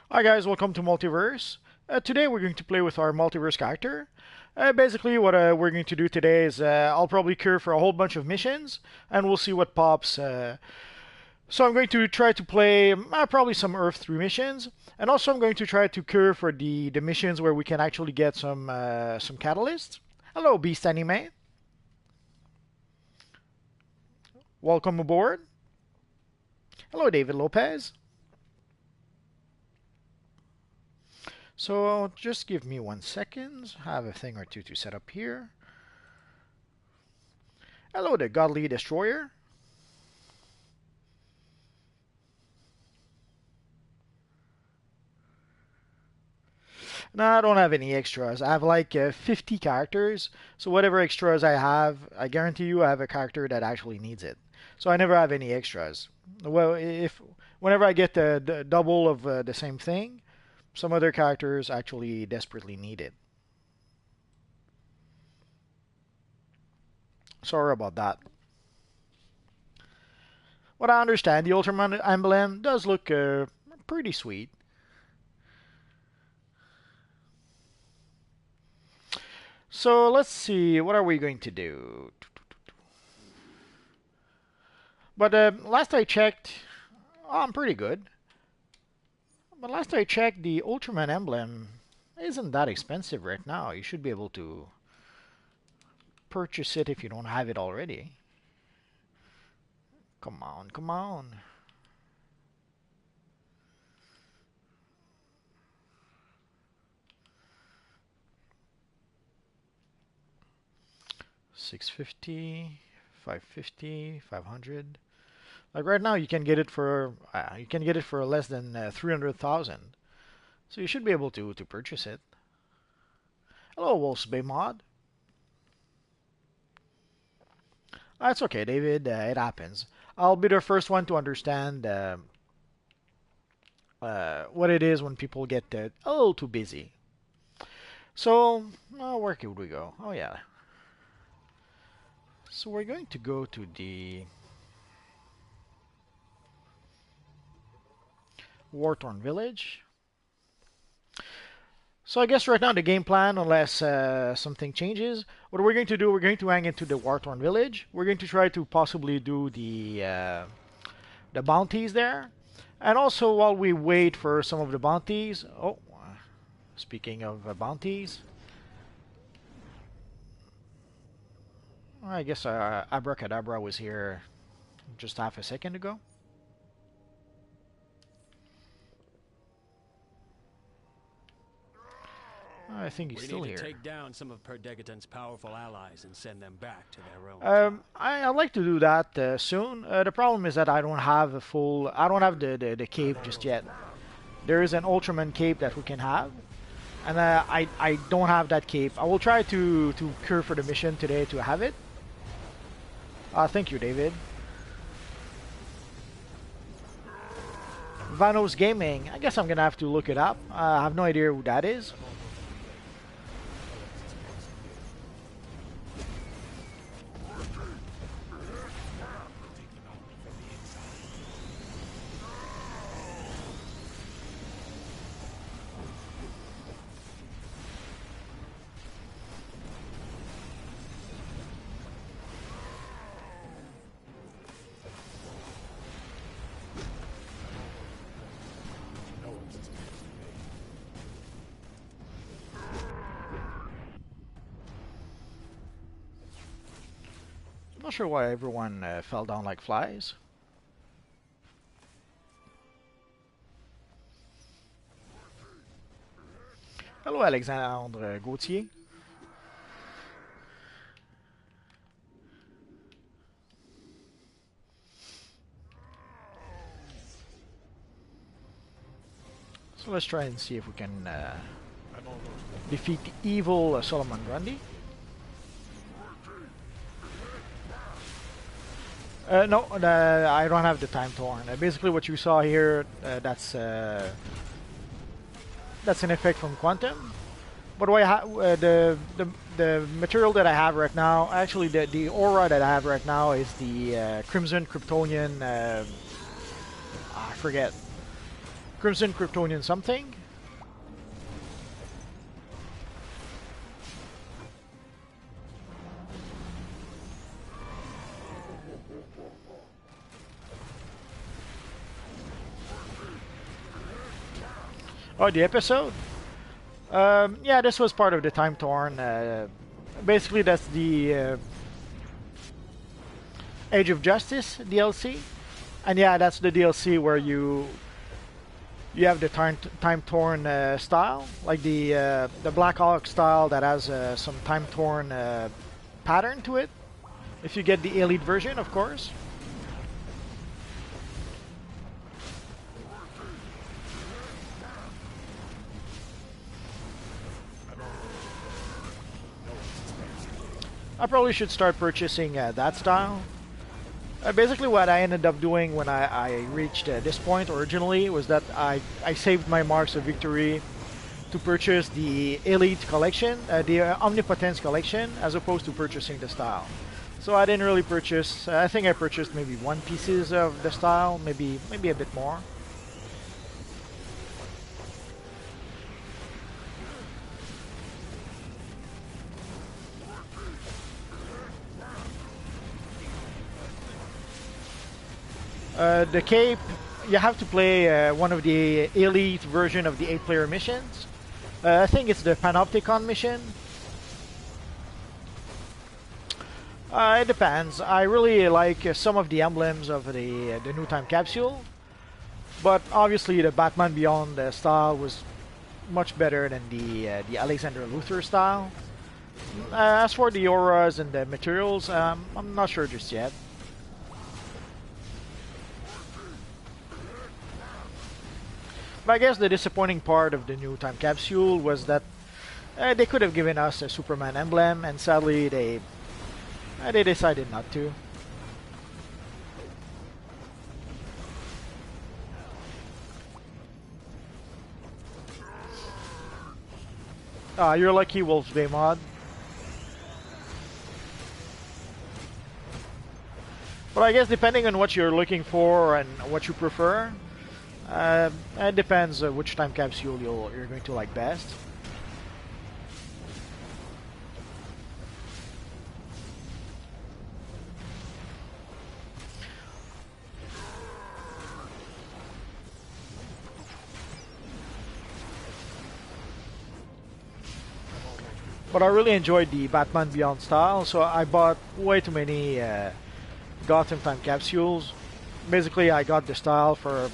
Hi guys, welcome to Multiverse. Today we're going to play with our Multiverse character. Basically what we're going to do today is I'll probably cure for a whole bunch of missions and we'll see what pops. So I'm going to try to play probably some Earth 3 missions, and also I'm going to try to cure for the missions where we can actually get some catalysts. Hello Beast Anime. Welcome aboard. Hello David Lopez. So just give me 1 second. I have a thing or two to set up here. Hello, the Godly Destroyer. No, I don't have any extras. I have like 50 characters. So whatever extras I have, I guarantee you I have a character that actually needs it. So I never have any extras. Well, if whenever I get the double of the same thing, some other characters actually desperately need it. Sorry about that. What I understand, the Ultraman emblem does look pretty sweet. So let's see, what are we going to do? But last I checked, I'm pretty good. But last I checked, the Ultraman emblem isn't that expensive right now. You should be able to purchase it if you don't have it already. Come on, come on. $650, $550, $500. Like right now, you can get it for less than 300,000. So you should be able to purchase it. Hello, Wolf's Bay Mod. That's okay, David. It happens. I'll be the first one to understand what it is when people get a little too busy. So, where could we go? Oh yeah. So we're going to go to the War-Torn Village. So I guess right now the game plan, unless something changes, what we're going to do, we're going to hang into the War-Torn Village. We're going to try to possibly do the bounties there. And also while we wait for some of the bounties, speaking of bounties, I guess Abracadabra was here just half a second ago. I think he's still here. We need to take down some of Perdegaton's powerful allies and send them back to their own. I'd like to do that soon. The problem is that I don't have the cape just yet. There is an Ultraman cape that we can have, and I don't have that cape. I will try to cure for the mission today to have it. Thank you, David. Vanos Gaming. I guess I'm gonna have to look it up. I have no idea who that is. Not sure why everyone fell down like flies. Hello, Alexandre Gauthier. So let's try and see if we can defeat the evil Solomon Grundy. No, I don't have the time torn. Basically, what you saw here, that's an effect from Quantum. But what the material that I have right now, actually the aura that I have right now is the Crimson Kryptonian. I forget. Crimson Kryptonian something. Oh, the episode? Yeah, this was part of the Time Torn. Basically, that's the Age of Justice DLC. And yeah, that's the DLC where you have the time torn style, like the Black Hawk style that has some time torn pattern to it. If you get the elite version, of course. I probably should start purchasing that style. Basically what I ended up doing when I reached this point originally was that I saved my marks of victory to purchase the Elite collection, the Omnipotence collection, as opposed to purchasing the style. So I didn't really purchase, I think I purchased maybe 1 pieces of the style, maybe a bit more. The cape, you have to play one of the elite version of the 8-player missions. I think it's the Panopticon mission. It depends. I really like some of the emblems of the new time capsule, but obviously the Batman Beyond style was much better than the Alexander Luthor style. As for the auras and the materials, I'm not sure just yet. But I guess the disappointing part of the new time capsule was that they could have given us a Superman emblem, and sadly they decided not to. You're lucky, Wolf's Bay mod. But I guess depending on what you're looking for and what you prefer, it depends which time capsule you're going to like best. But I really enjoyed the Batman Beyond style, so I bought way too many Gotham time capsules. Basically, I got the style for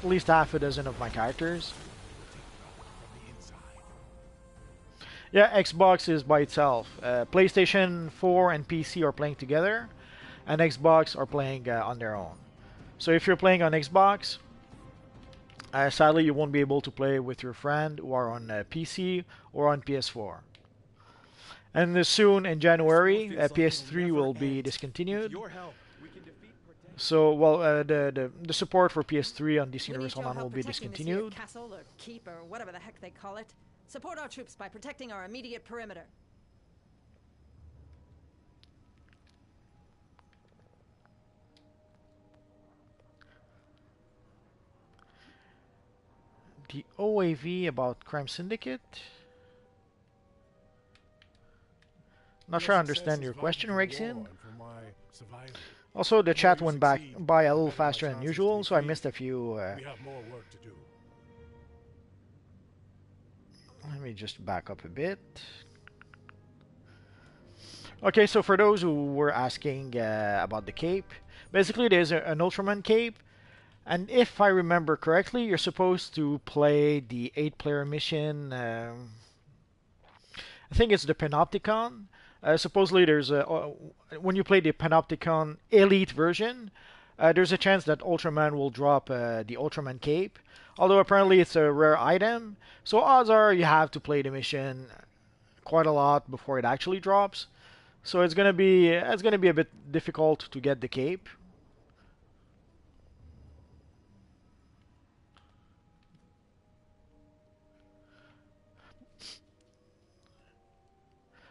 at least half a dozen of my characters. Yeah, Xbox is by itself. PlayStation 4 and PC are playing together, and Xbox are playing on their own. So if you're playing on Xbox, sadly you won't be able to play with your friend who are on PC or on PS4. And soon in January, PS3 will be discontinued. So, well, the support for PS3 on DC Universal Online will be discontinued. Castle or keep or whatever the heck they call it. Support our troops by protecting our immediate perimeter. The OAV about Crime Syndicate? Not sure I understand your question, Rexian. Also, the chat went back by a little faster than usual, so I missed a few. We have more work to do. Let me just back up a bit. Okay, so for those who were asking about the cape, basically there's an Ultraman cape, and if I remember correctly, you're supposed to play the 8-player mission. I think it's the Panopticon. Supposedly, there's when you play the Panopticon Elite version, there's a chance that Ultraman will drop the Ultraman cape. Although apparently it's a rare item, so odds are you have to play the mission quite a lot before it actually drops. So it's gonna be a bit difficult to get the cape.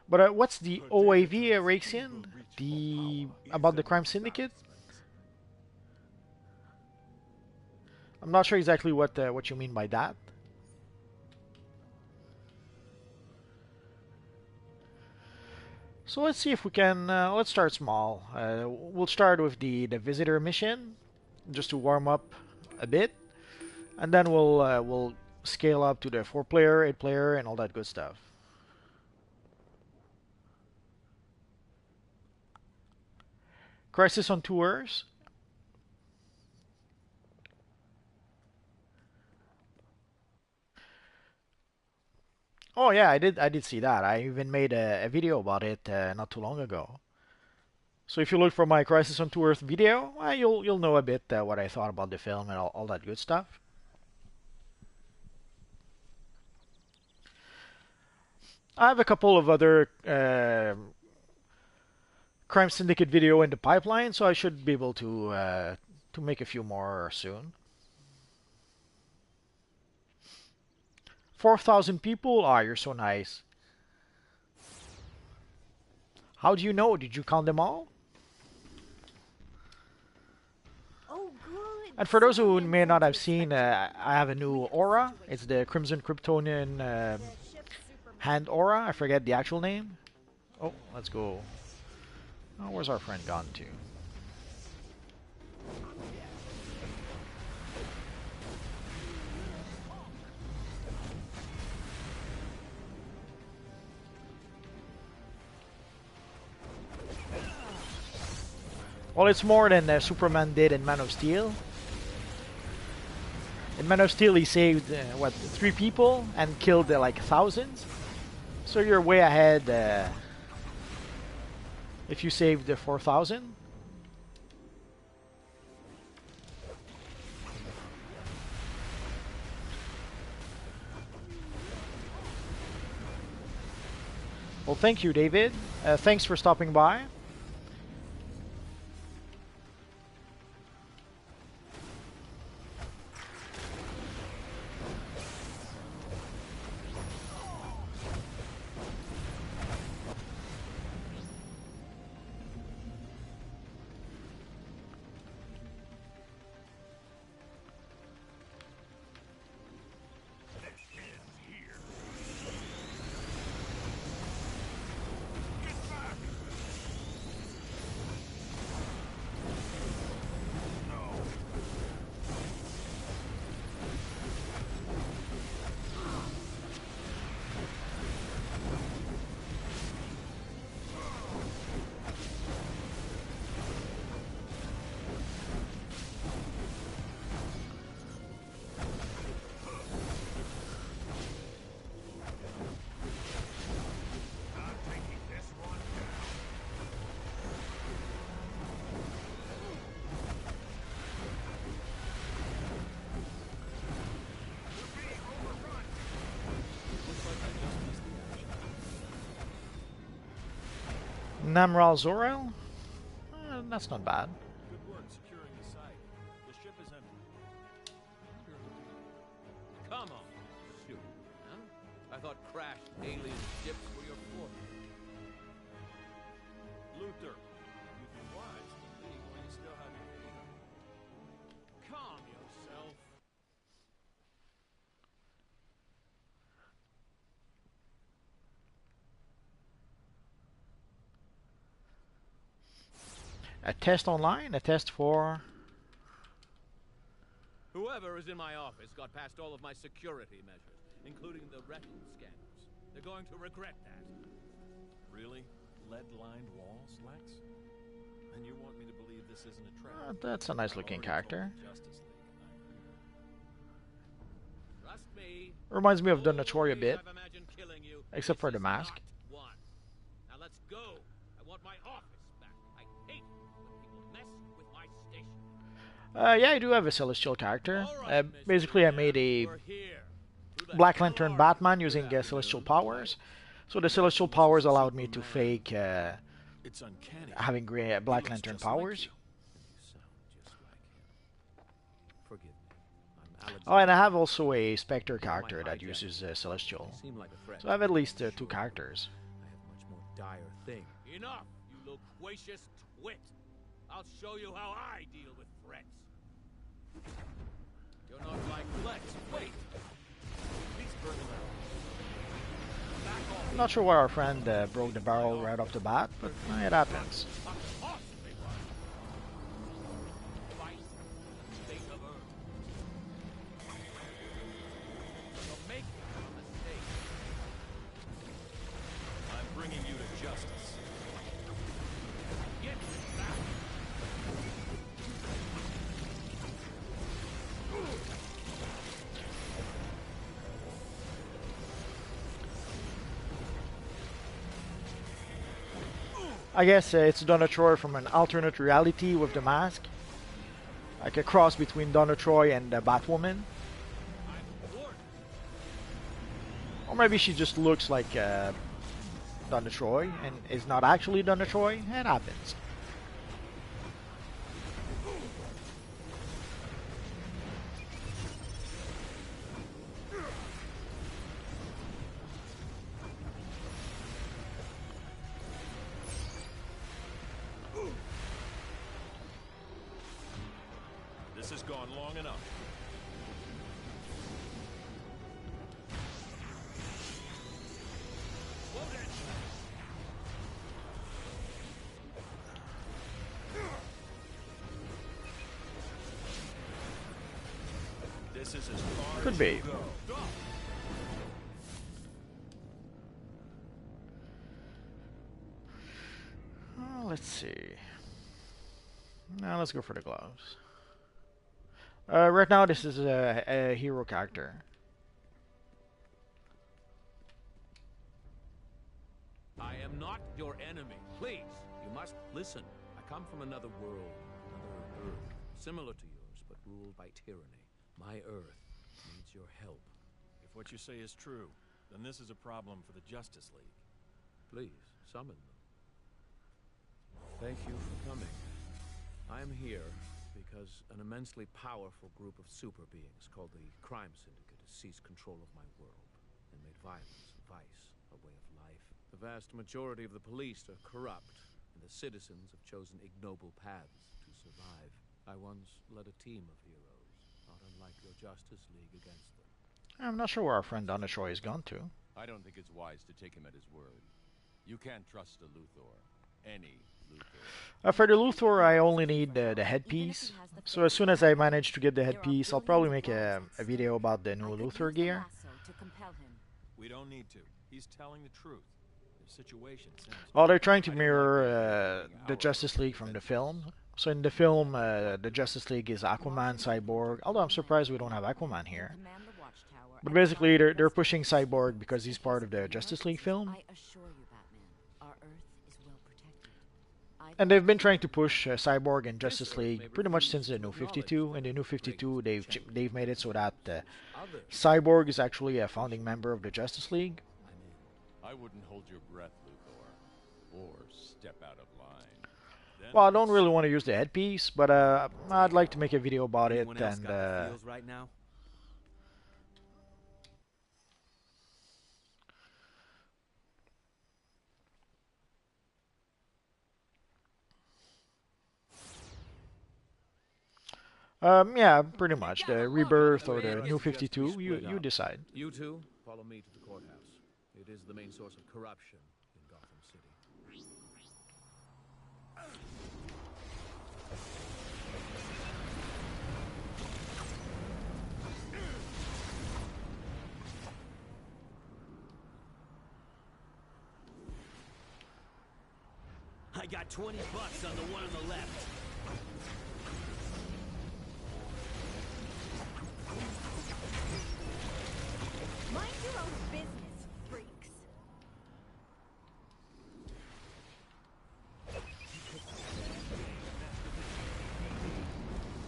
But what's the OAV, Raxian? About the Crime Syndicate? I'm not sure exactly what you mean by that. So let's see if we can. Let's start small. We'll start with the visitor mission, just to warm up a bit, and then we'll scale up to the 4-player, 8-player, and all that good stuff. Crisis on Tours. Oh yeah, I did see that. I even made a video about it not too long ago. So if you look for my Crisis on Tours video, you'll know a bit what I thought about the film and all that good stuff. I have a couple of other Crime Syndicate video in the pipeline, so I should be able to make a few more soon. 4,000 people? Ah, you're so nice. How do you know? Did you count them all? Oh, good. And for those who may not have seen, I have a new aura. It's the Crimson Kryptonian Hand Aura. I forget the actual name. Oh, let's go. Oh, where's our friend gone to? Well, it's more than Superman did in Man of Steel. In Man of Steel, he saved, what, 3 people and killed like thousands. So you're way ahead if you saved the 4,000. Well, thank you, David. Thanks for stopping by. Namral Zorel? That's not bad. Good work securing the site. The ship is empty. Come on, shoot. Huh? I thought crashed alien ships were your forte. Luther, you'd be wise to leave when you still have your feet up. Calm yourself. A test online? A test for... Whoever is in my office got past all of my security measures, including the retinal scanners. They're going to regret that. Really? Lead-lined walls, Lex? And you want me to believe this isn't a trap? That's a nice looking character. Trust me. Reminds me of the Notori a bit, I've imagined killing you. except for the This is mask. not one. Now let's go. I want my office back. I hate when people mess with my station. Yeah, I do have a Celestial character. All right, Basically, I made a We're here. Who the Black hell Lantern are Batman you? using Good afternoon. Celestial powers. So the Celestial powers allowed me to fake It's uncanny. having Black Lantern powers. Forgive me. Oh, and I have also a Spectre character that uses Celestial. Seem like a threat. So I have at least 2 characters. I have much more dire thing. Enough, you loquacious twit. I'll show you how I deal with threats. You're not like Lex. Wait. Please burn them out. Back off. I'm not sure why our friend broke the barrel right off the bat, but it happens. I guess it's Donna Troy from an alternate reality with the mask. Like a cross between Donna Troy and Batwoman. Or maybe she just looks like Donna Troy and is not actually Donna Troy. It happens. This has gone long enough. This is as far Could as be. you go. Let's see. Now let's go for the gloves. Right now, this is a hero character. I am not your enemy. Please, you must listen. I come from another world, another Earth, similar to yours, but ruled by tyranny. My Earth needs your help. If what you say is true, then this is a problem for the Justice League. Please, summon them. Thank you for coming. I am here because an immensely powerful group of super beings called the Crime Syndicate has seized control of my world and made violence, vice, a way of life. The vast majority of the police are corrupt, and the citizens have chosen ignoble paths to survive. I once led a team of heroes, not unlike your Justice League against them. I'm not sure where our friend Donna Troy has gone to. I don't think it's wise to take him at his word. You can't trust a Luthor. Any Luthor. For the Luthor, I only need the headpiece. So as soon as I manage to get the headpiece, I'll probably make a video about the new Luthor gear. We don't need to. He's telling the truth. The situation seems... Well, they're trying to mirror the Justice League from the film. So in the film, the Justice League is Aquaman, Cyborg. Although I'm surprised we don't have Aquaman here. But basically, they're pushing Cyborg because he's part of the Justice League film. And they've been trying to push Cyborg and Justice League pretty much since the New 52. In the New 52, they've made it so that Cyborg is actually a founding member of the Justice League. I wouldn't hold your breath, Luthor, or step out of line. Well, I don't really want to use the headpiece, but I'd like to make a video about it. And right now? yeah, pretty much. The Rebirth or the New 52, you decide. You two, follow me to the courthouse. It is the main source of corruption in Gotham City. I got $20 on the one on the left. Mind your own business, freaks.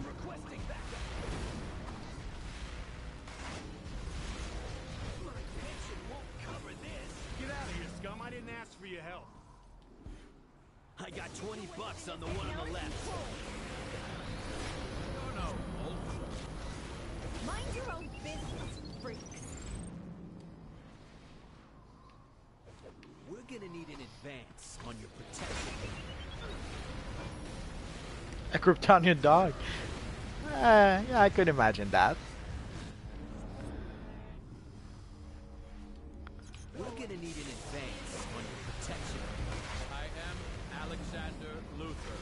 Requesting backup. My pension won't cover this. Get out of here, scum. I didn't ask for your help. I got $20 on the one on the left. Mind your own business, freaks. We're gonna need an advance on your protection. A Kryptonian dog. Yeah, I could imagine that. Commander Luthor,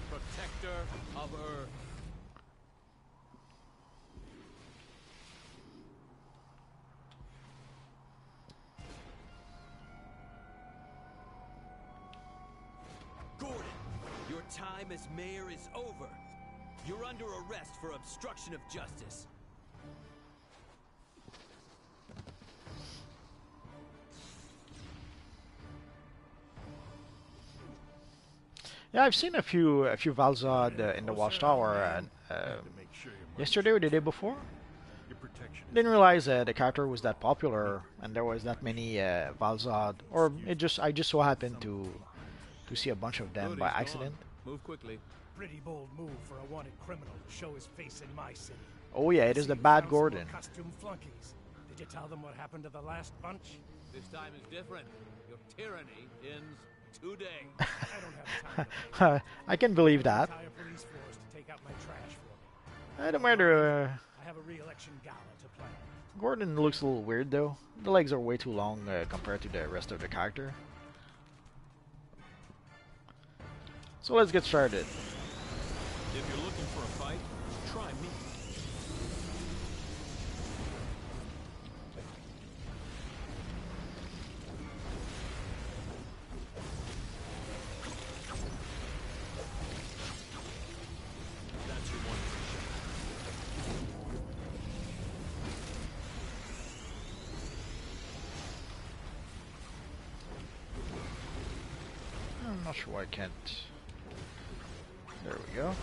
protector of Earth. Gordon, your time as mayor is over. You're under arrest for obstruction of justice. Yeah, I've seen a few Valzad in the Watchtower yesterday or the day before. Didn't realize the character was that popular and there was that many Valzad, or I just so happened to see a bunch of them Good, by he's accident. gone. Move quickly. Pretty bold move for a wanted criminal to show his face in my city. Oh yeah, it is See the you bad found some more Gordon. costume flunkies. Did you tell them what happened to the last bunch? This time is different. Your tyranny ends today. I don't have time to I can believe pay that. an entire police force to take out my trash for me. No matter. I have a re-election gala to plan. Gordon looks a little weird though. The legs are way too long compared to the rest of the character. So let's get started. If you're looking for a fight, try me. That's your one. I'm not sure why I can't. There we go.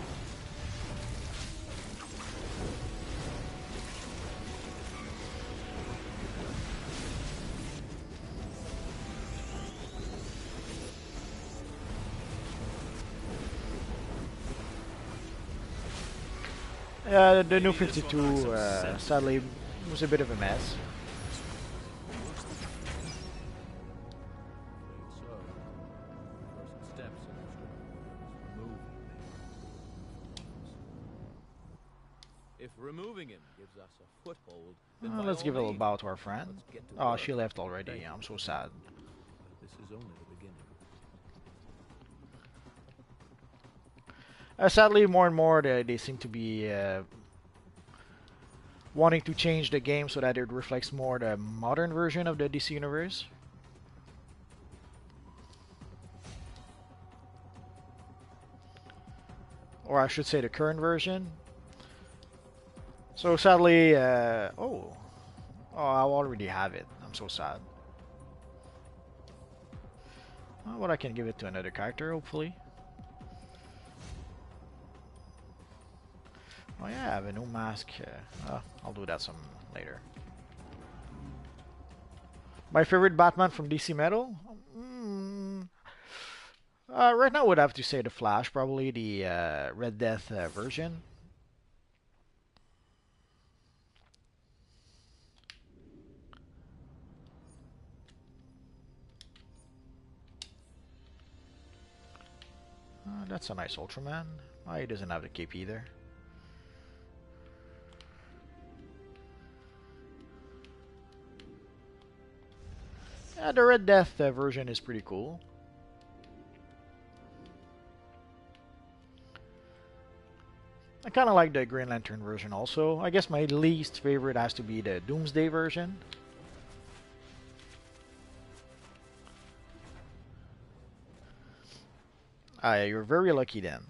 Yeah, the new 52 sadly was a bit of a mess. So, first steps in the story is removing him. If removing him gives us a foothold, then by Let's all give a little means, bow to our friend. let's get to Oh, work. she left already. I'm so sad. But this is only the beginning. Sadly, more and more they seem to be wanting to change the game so that it reflects more the modern version of the DC universe. Or I should say the current version. So sadly, oh, I already have it. I'm so sad. Well, I can give it to another character, hopefully. Oh yeah, I have a new mask. I'll do that some later. My favorite Batman from DC Metal? Right now I would have to say the Flash, probably the Red Death version. That's a nice Ultraman. Oh, he doesn't have the cape either. Yeah, the Red Death version is pretty cool. I kind of like the Green Lantern version also. I guess my least favorite has to be the Doomsday version. You're very lucky then.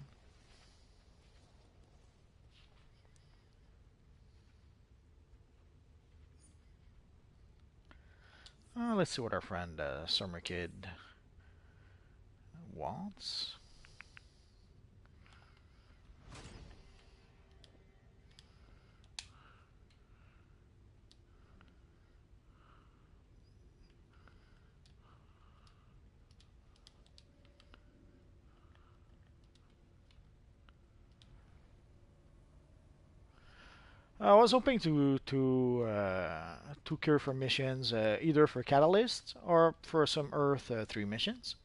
Let's see what our friend Summer Kid wants. I was hoping to cure for missions either for Catalyst or for some Earth 3 missions.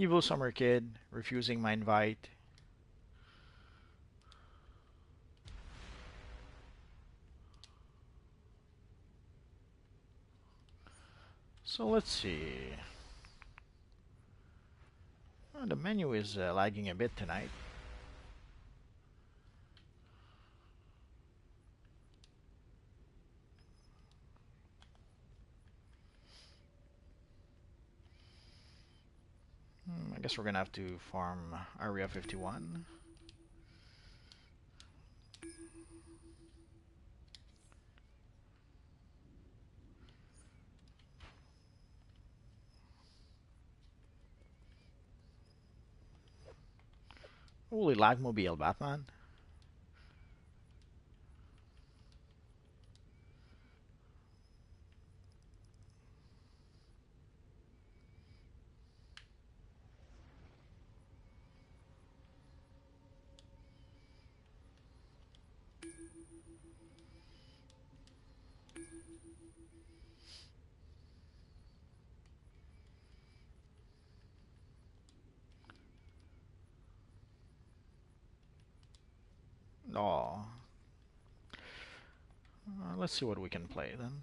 Evil Summer Kid refusing my invite. So let's see. Oh, the menu is lagging a bit tonight. I guess we're gonna have to farm Area 51. Holy Lagmobile, Batman. Oh. Let's see what we can play then.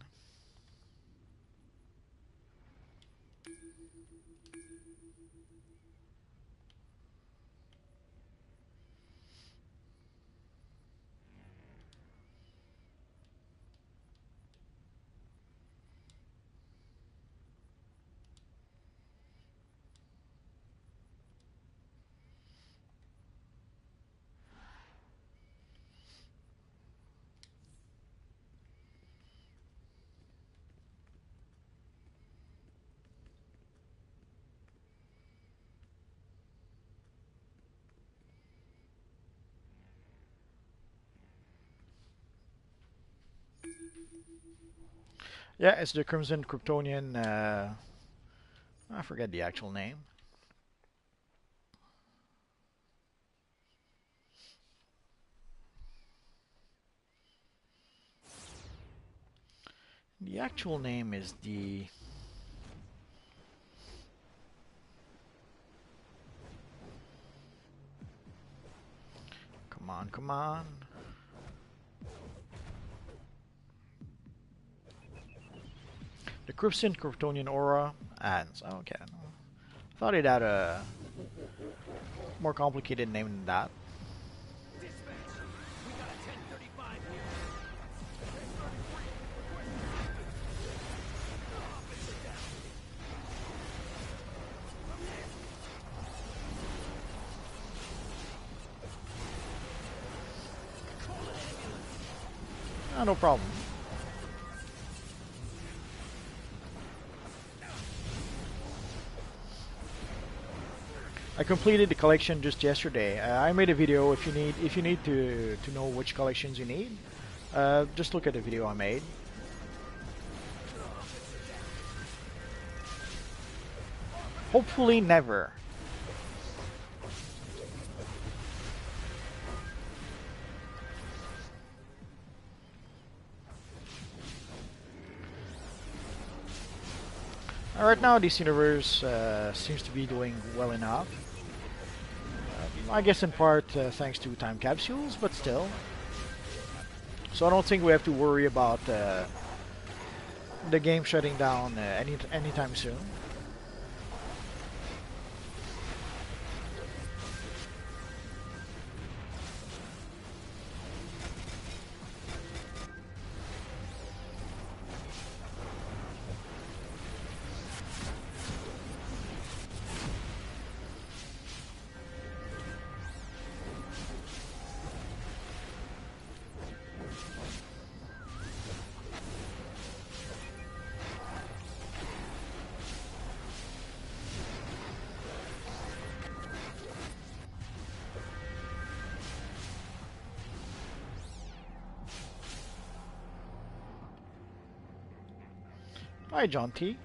Yeah, it's the Crimson Kryptonian. I forget the actual name. The actual name is the. Come on, come on. The Crimson Kryptonian Aura. Okay. Thought it had a more complicated name than that. No problem. I completed the collection just yesterday. I made a video. If you need to know which collections you need, just look at the video I made. Hopefully never. Right now, this universe seems to be doing well enough. I guess in part thanks to time capsules, but still. So I don't think we have to worry about the game shutting down anytime soon. Hi, John T.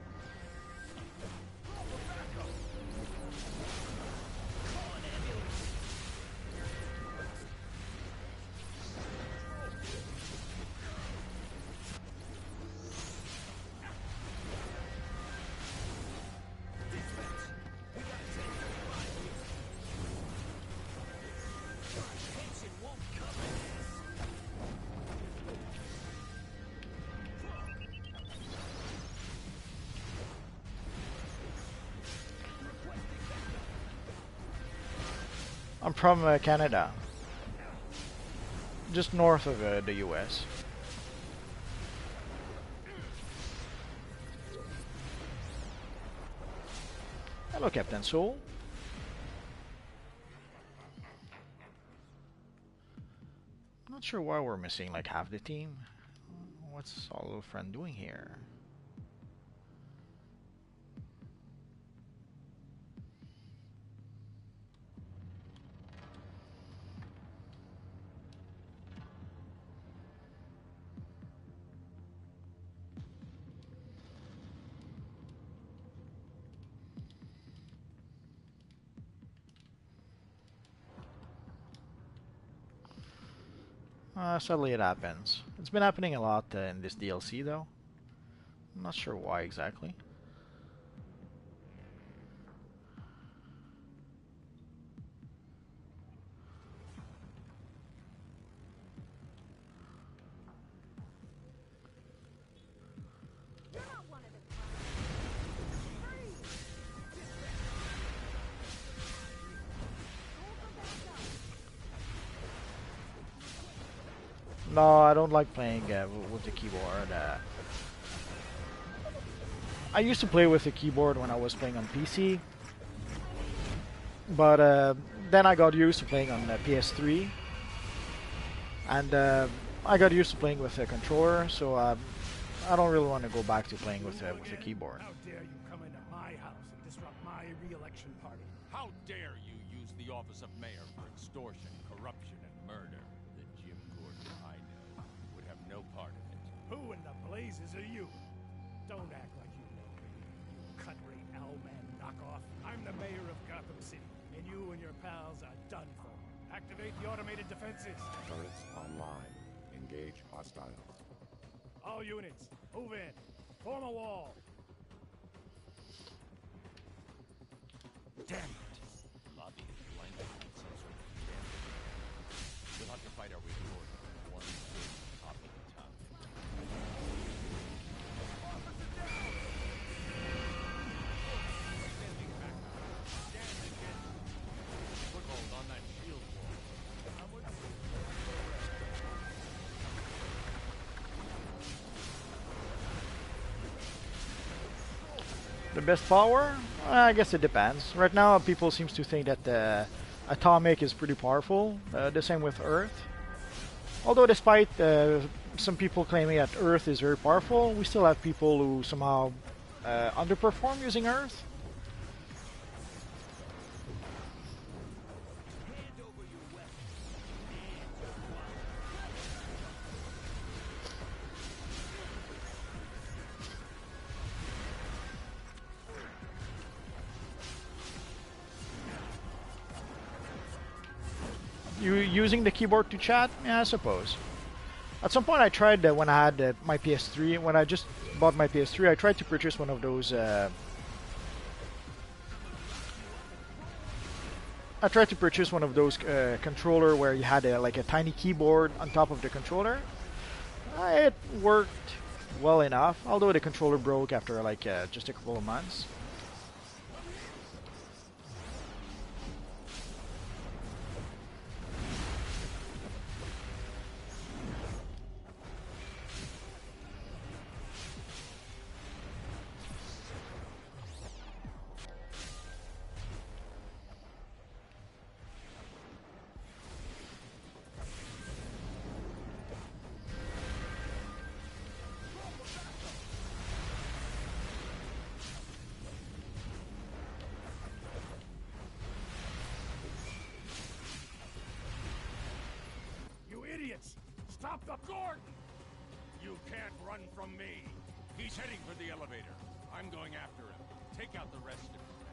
I'm from Canada, just north of the US. Hello, Captain Soul. Not sure why we're missing like half the team. What's our little friend doing here? Sadly, it happens. It's been happening a lot in this DLC, though. I'm not sure why exactly. No, I don't like playing with the keyboard. I used to play with the keyboard when I was playing on PC, but then I got used to playing on PS3, and I got used to playing with a controller, so I don't really want to go back to playing with a keyboard. How dare you come into my house and disrupt my re-election party? How dare you use the office of mayor for extortion, corruption, and murder? The Jim Gordon I know would have no part in it. Who in the blazes are you? Don't act like you know me, you cut-rate owlman knockoff. I'm the mayor of Gotham City, and you and your pals are done for. Activate the automated defenses. Turrets online. Engage hostiles. All units, move in. Form a wall. Damn it! Lobby is blinded by some sort of damn. We'll have to fight our way forward, one good pop at a time. Foothold on that shield wall. The best power? I guess it depends. Right now, people seems to think that Atomic is pretty powerful. The same with Earth. Although despite some people claiming that Earth is very powerful, we still have people who somehow underperform using Earth. You using the keyboard to chat? Yeah, I suppose. At some point I tried when I had my PS3, when I just bought my PS3, I tried to purchase one of those controller where you had like a tiny keyboard on top of the controller. It worked well enough, although the controller broke after like just a couple of months. Stop the Gordon! You can't run from me. He's heading for the elevator. I'm going after him. Take out the rest of his men.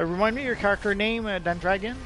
Remind me your character name, Dan Dragon.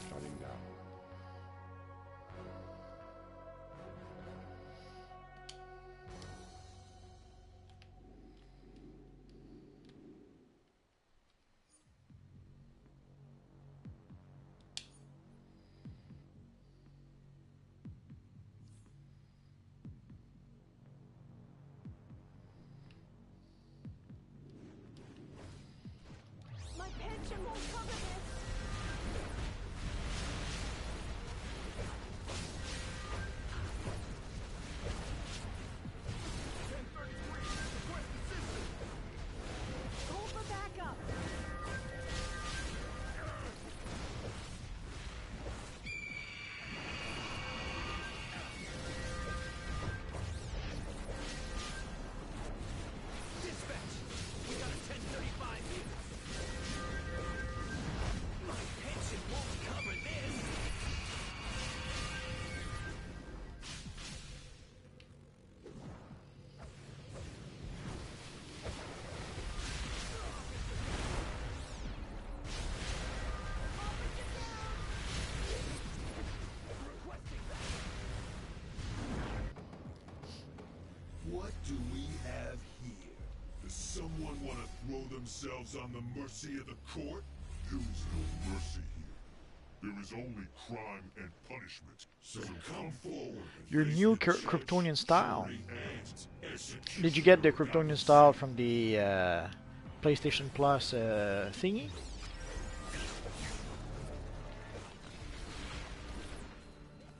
Shutting down. My pension won't cover this. Call for backup. Dispatch! We got a 1035 here. My pension won't cover this. What do we have here? Does someone want to throw themselves on the mercy of the court? There is no mercy here. There is only crime and punishment. So come forward. And Your face new the judge, Kryptonian style. jury, and executioner. Did you get the Kryptonian style from the PlayStation Plus thingy?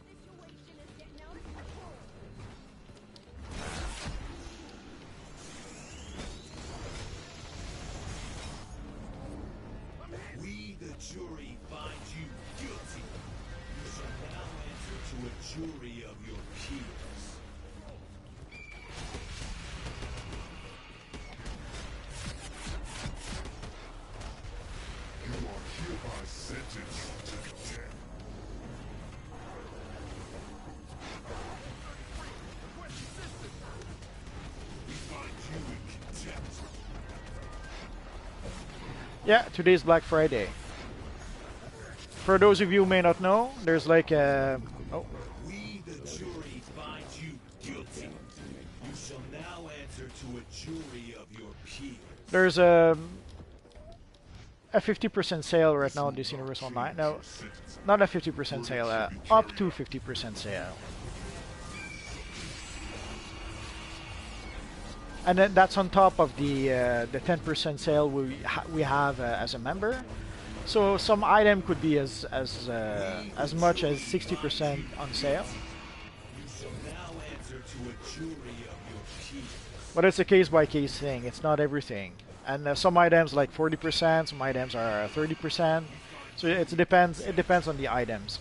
Situation is getting out of control. We, the jury, find you guilty. You shall now answer to a jury of your peers. You are hereby sentenced to death. We find you in contempt. Yeah, today's Black Friday. For those of you who may not know, there's like a... Oh, We, the jury, find you guilty. You shall now answer to a jury of your peers. there's a 50% sale right now on this Universe Online. No, not a 50% sale, up to 50% sale. And then that's on top of the 10% sale we have as a member. So some item could be as much as 60% on sale. You shall now answer to a jury of your peers. But it's a case by case thing. It's not everything. And some items like 40%, some items are 30%. So it depends. It depends on the items.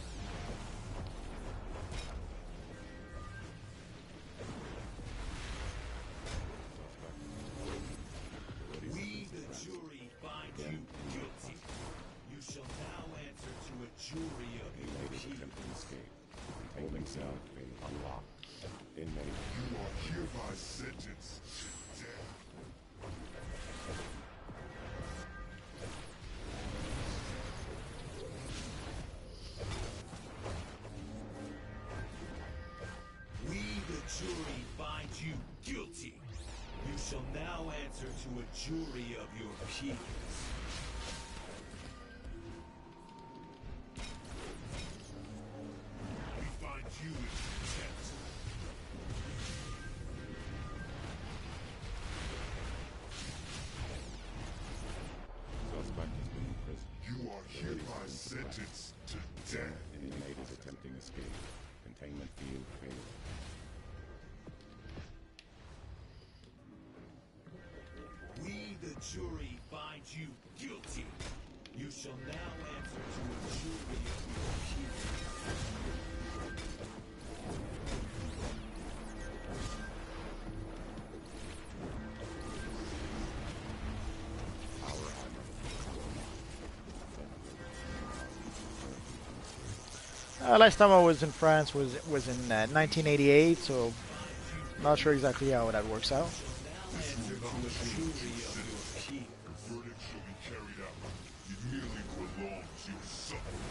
We, the jury, find you guilty. You shall now answer to a jury of your Ladies peers. attempting escape. Holding cell unlocked. Inmate. You are hereby sentenced to death. We, the jury, find you guilty. You shall now answer to a jury of your peers. We find you in contempt. Suspect has been imprisoned. You are hereby sentenced to death. Inmate is attempting escape. Containment field failed. jury finds you guilty, you shall now answer to a jury of your peers. Last time I was in France was in 1988, so not sure exactly how that works out. The verdict shall be carried out. It merely prolongs your suffering.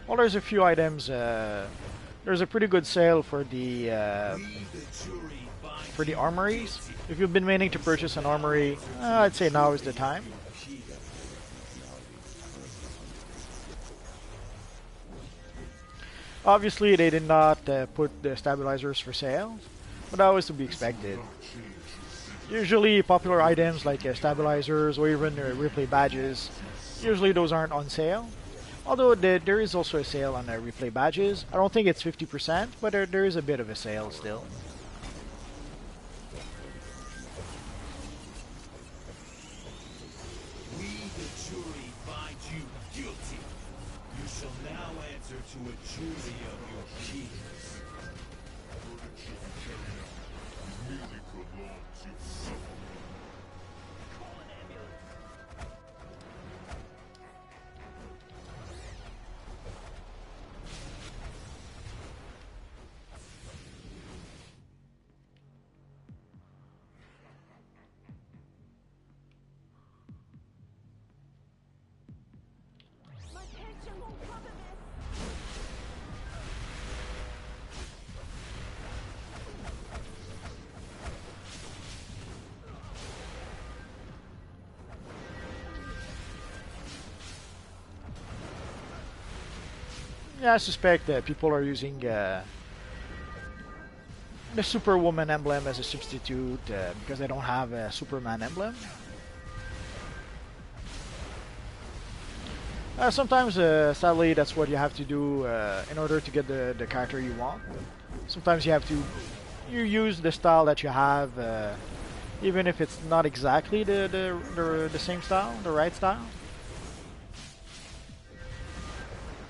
Well, there's a few items. There's a pretty good sale for the armories. If you've been meaning to purchase an armory, I'd say now is the time. Obviously, they did not put the stabilizers for sale, but that was to be expected. Usually, popular items like stabilizers or even replay badges, usually those aren't on sale. Although there is also a sale on replay badges. I don't think it's 50%, but there is a bit of a sale still. We, the jury, find you guilty. You shall now answer to a jury of your peers. The verdict shall be carried out. It merely prolongs your suffering. Call an ambulance. My pension won't cover this. Yeah, I suspect that people are using the Superwoman emblem as a substitute because they don't have a Superman emblem. Sometimes, sadly, that's what you have to do in order to get the character you want. Sometimes you use the style that you have, even if it's not exactly the same style, the right style.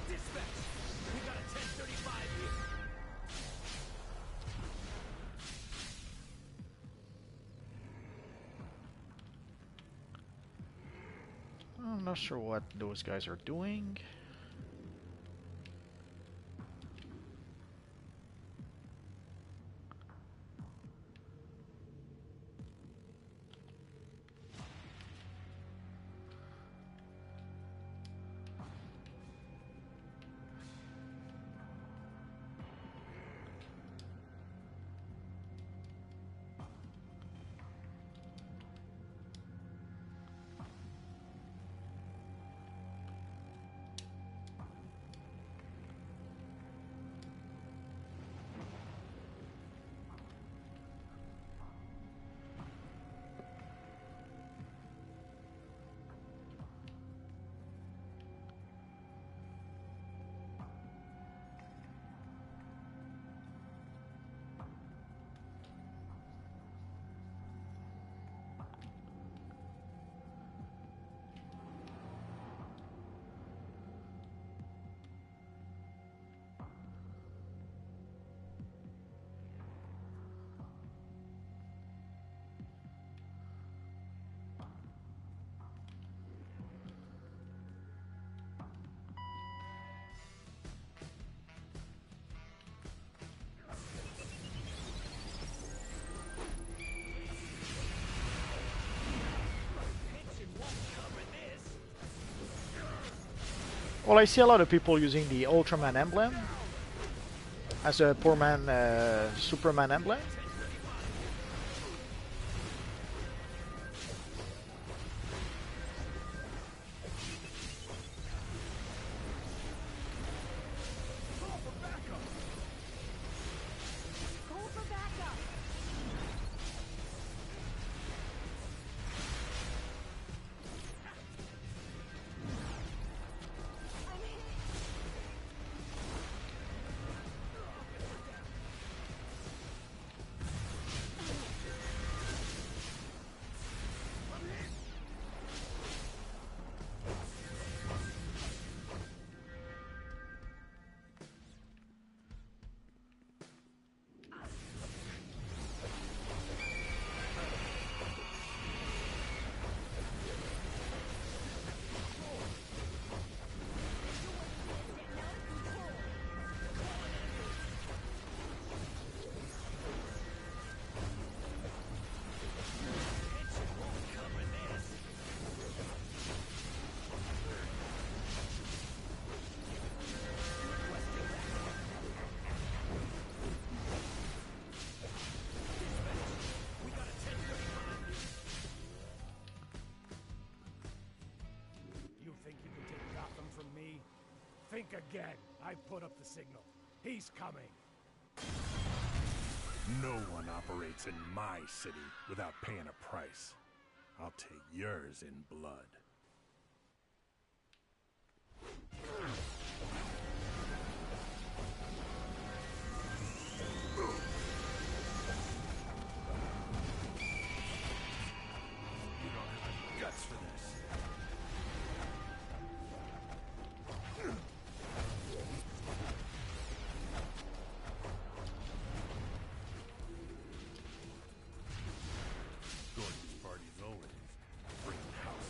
Dispatch. We got a 1035 here. I'm not sure what those guys are doing. Well, I see a lot of people using the Ultraman emblem as a poor man Superman emblem. Call for backup. I'm hit. Think again. I put up the signal. He's coming. No one operates in my city without paying a price. I'll take yours in blood. You don't have the guts for this. Gordon's party's always bringing house.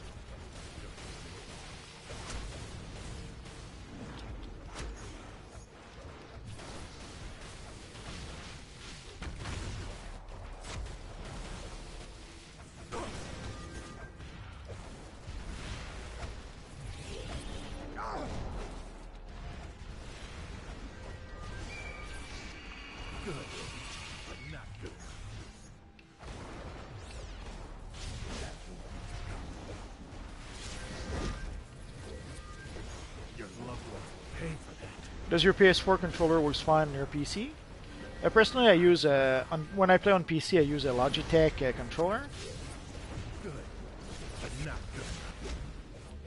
Good, but not good. Your loved ones will pay for that. Does your PS4 controller works fine on your PC? Personally, I use when I play on PC, I use a Logitech controller. Good, but not good.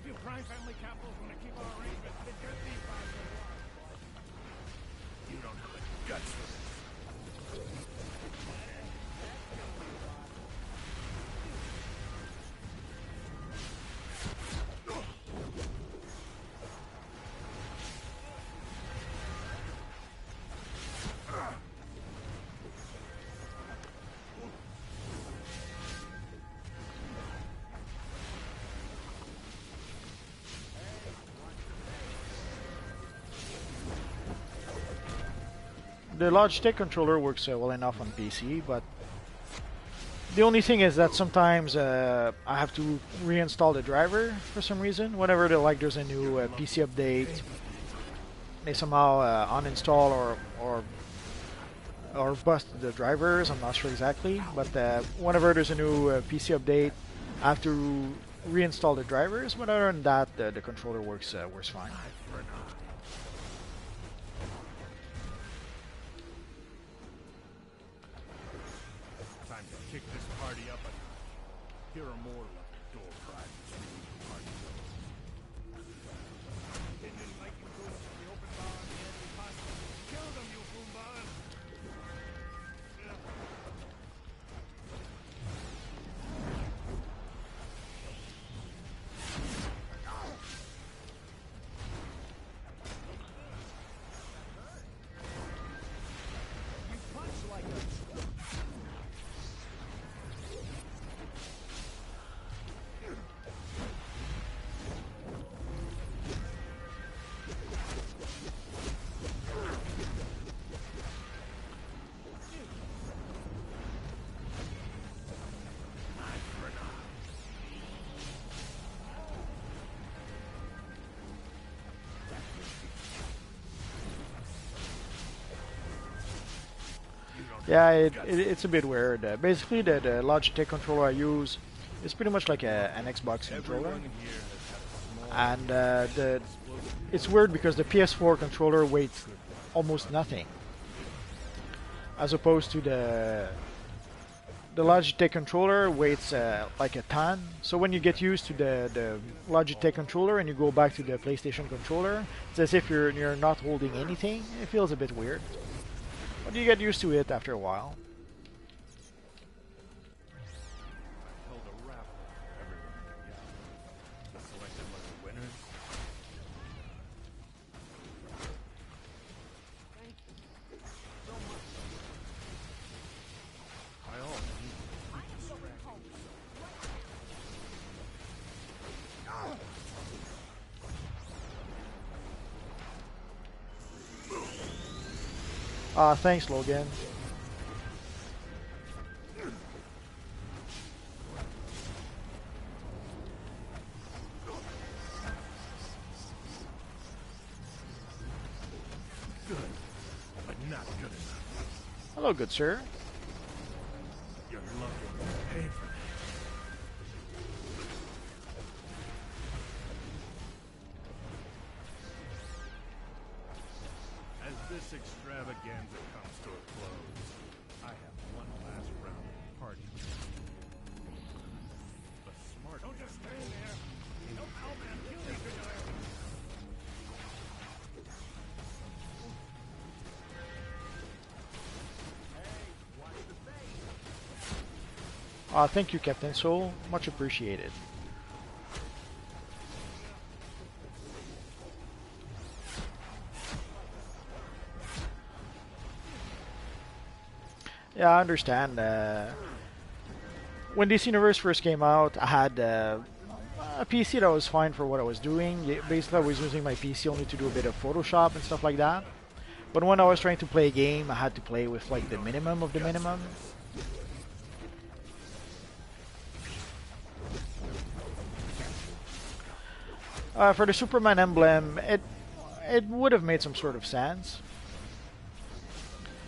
If you prime family capitals want to keep our arrangements, then get these guys for a while. You don't have the guts for this. The Logitech controller works well enough on PC, but the only thing is that sometimes I have to reinstall the driver for some reason. Whenever there's a new PC update, they somehow uninstall or bust the drivers. I'm not sure exactly, but whenever there's a new PC update, I have to reinstall the drivers. But other than that, the controller works fine. Time to kick this party up a notch. Here are more of the door prizes. Party They didn't like you going to the open bar and the enemy pasta. Kill them, you boombas! You punch like a... Yeah, it's a bit weird. Basically, the Logitech controller I use is pretty much like an Xbox controller, and it's weird because the PS4 controller weighs almost nothing, as opposed to the Logitech controller weighs like a ton. So when you get used to the Logitech controller and you go back to the PlayStation controller, it's as if you're not holding anything. It feels a bit weird. But you get used to it after a while. I held a raffle. Everyone can get. The selected was the winners. Thank you so much. By all means, Thanks, Logan. good, but not good enough. Hello, good sir. Your loved one will pay for that. this extravaganza comes to a close, I have one last round of party. The smart. Don't just stand there. Help Owlman kill these vigilantes. Thank you, Captain Soul. Much appreciated. Yeah, I understand. When this universe first came out, I had a PC that was fine for what I was doing. Basically, I was using my PC only to do a bit of Photoshop and stuff like that. But when I was trying to play a game, I had to play with like the minimum of the minimum. For the Superman emblem, it would have made some sort of sense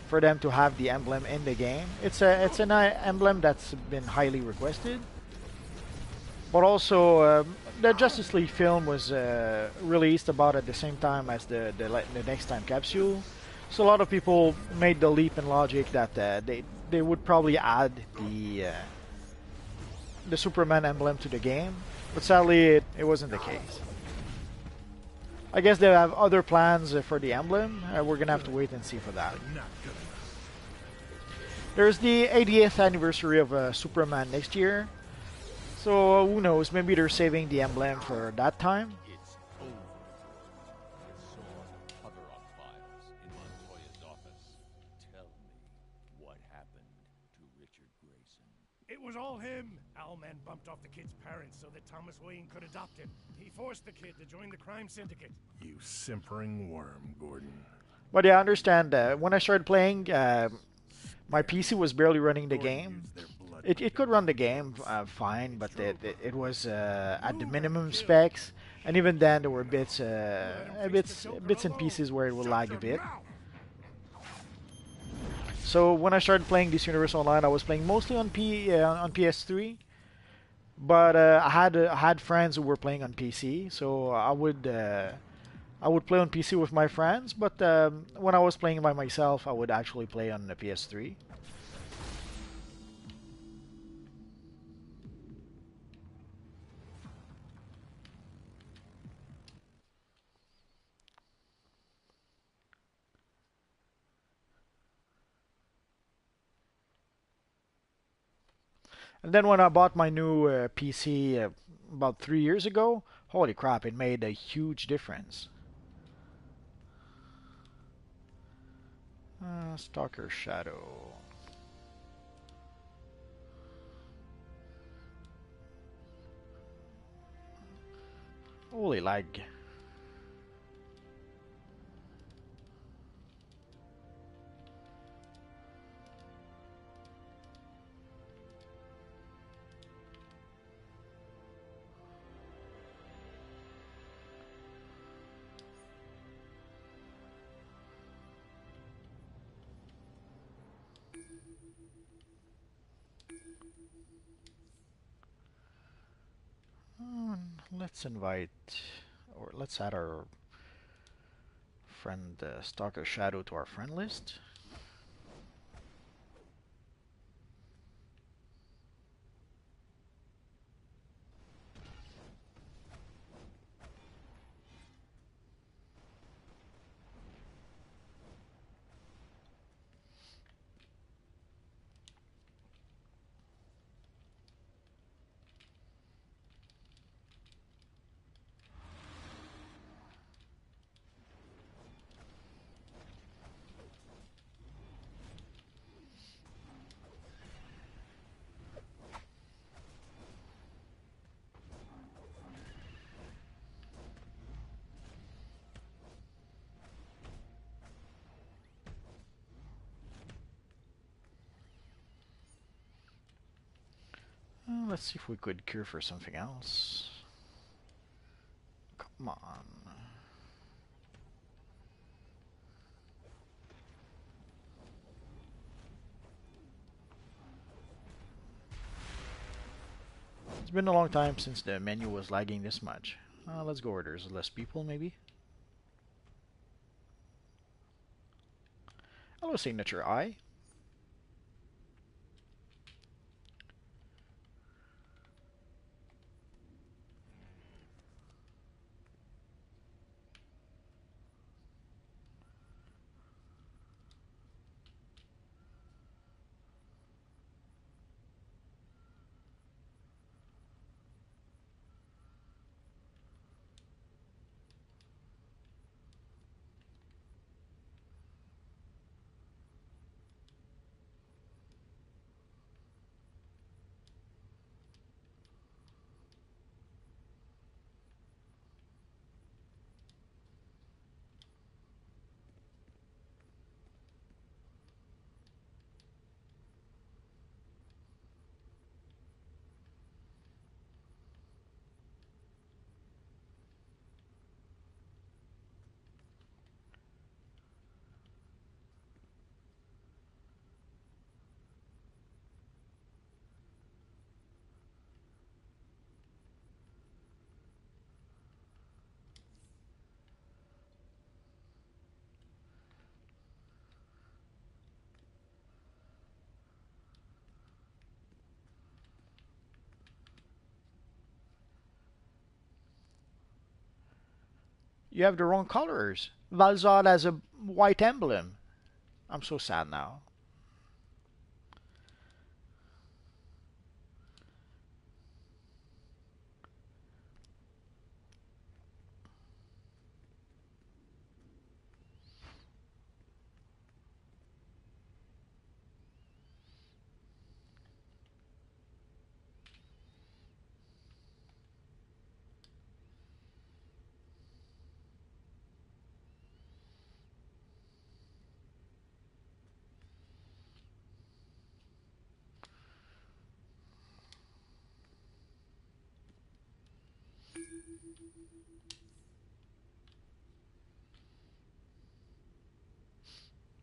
for them to have the emblem in the game. It's an emblem that's been highly requested, but also the Justice League film was released about at the same time as the next time capsule, so a lot of people made the leap in logic that they would probably add the Superman emblem to the game, but sadly it wasn't the case. I guess they have other plans for the emblem. We're gonna have to wait and see for that. There's the 80th anniversary of Superman next year, so who knows? Maybe they're saving the emblem for that time. It's over. I saw cover-up files in Montoya's office. Tell me what happened to Richard Grayson. It was all him. Owlman bumped off the kid's parents so that Thomas Wayne could adopt him. He forced the kid to join the crime syndicate. You simpering worm, Gordon. But yeah, I understand. When I started playing, my PC was barely running the game. It could run the game fine, but it was at the minimum specs, and even then there were bits and pieces where it would lag a bit. So when I started playing this universe online, I was playing mostly on PS3, but I had friends who were playing on PC, so I would play on PC with my friends. But when I was playing by myself, I would actually play on the PS3. And then when I bought my new PC about 3 years ago, holy crap, it made a huge difference. Stalker Shadow. Holy lag. Let's invite, or let's add our friend Stalker Shadow to our friend list. Let's see if we could cure for something else. Come on. It's been a long time since the menu was lagging this much. Let's go where there's less people, maybe. Hello, Signature Eye. You have the wrong colors. Valzad has a white emblem. I'm so sad now.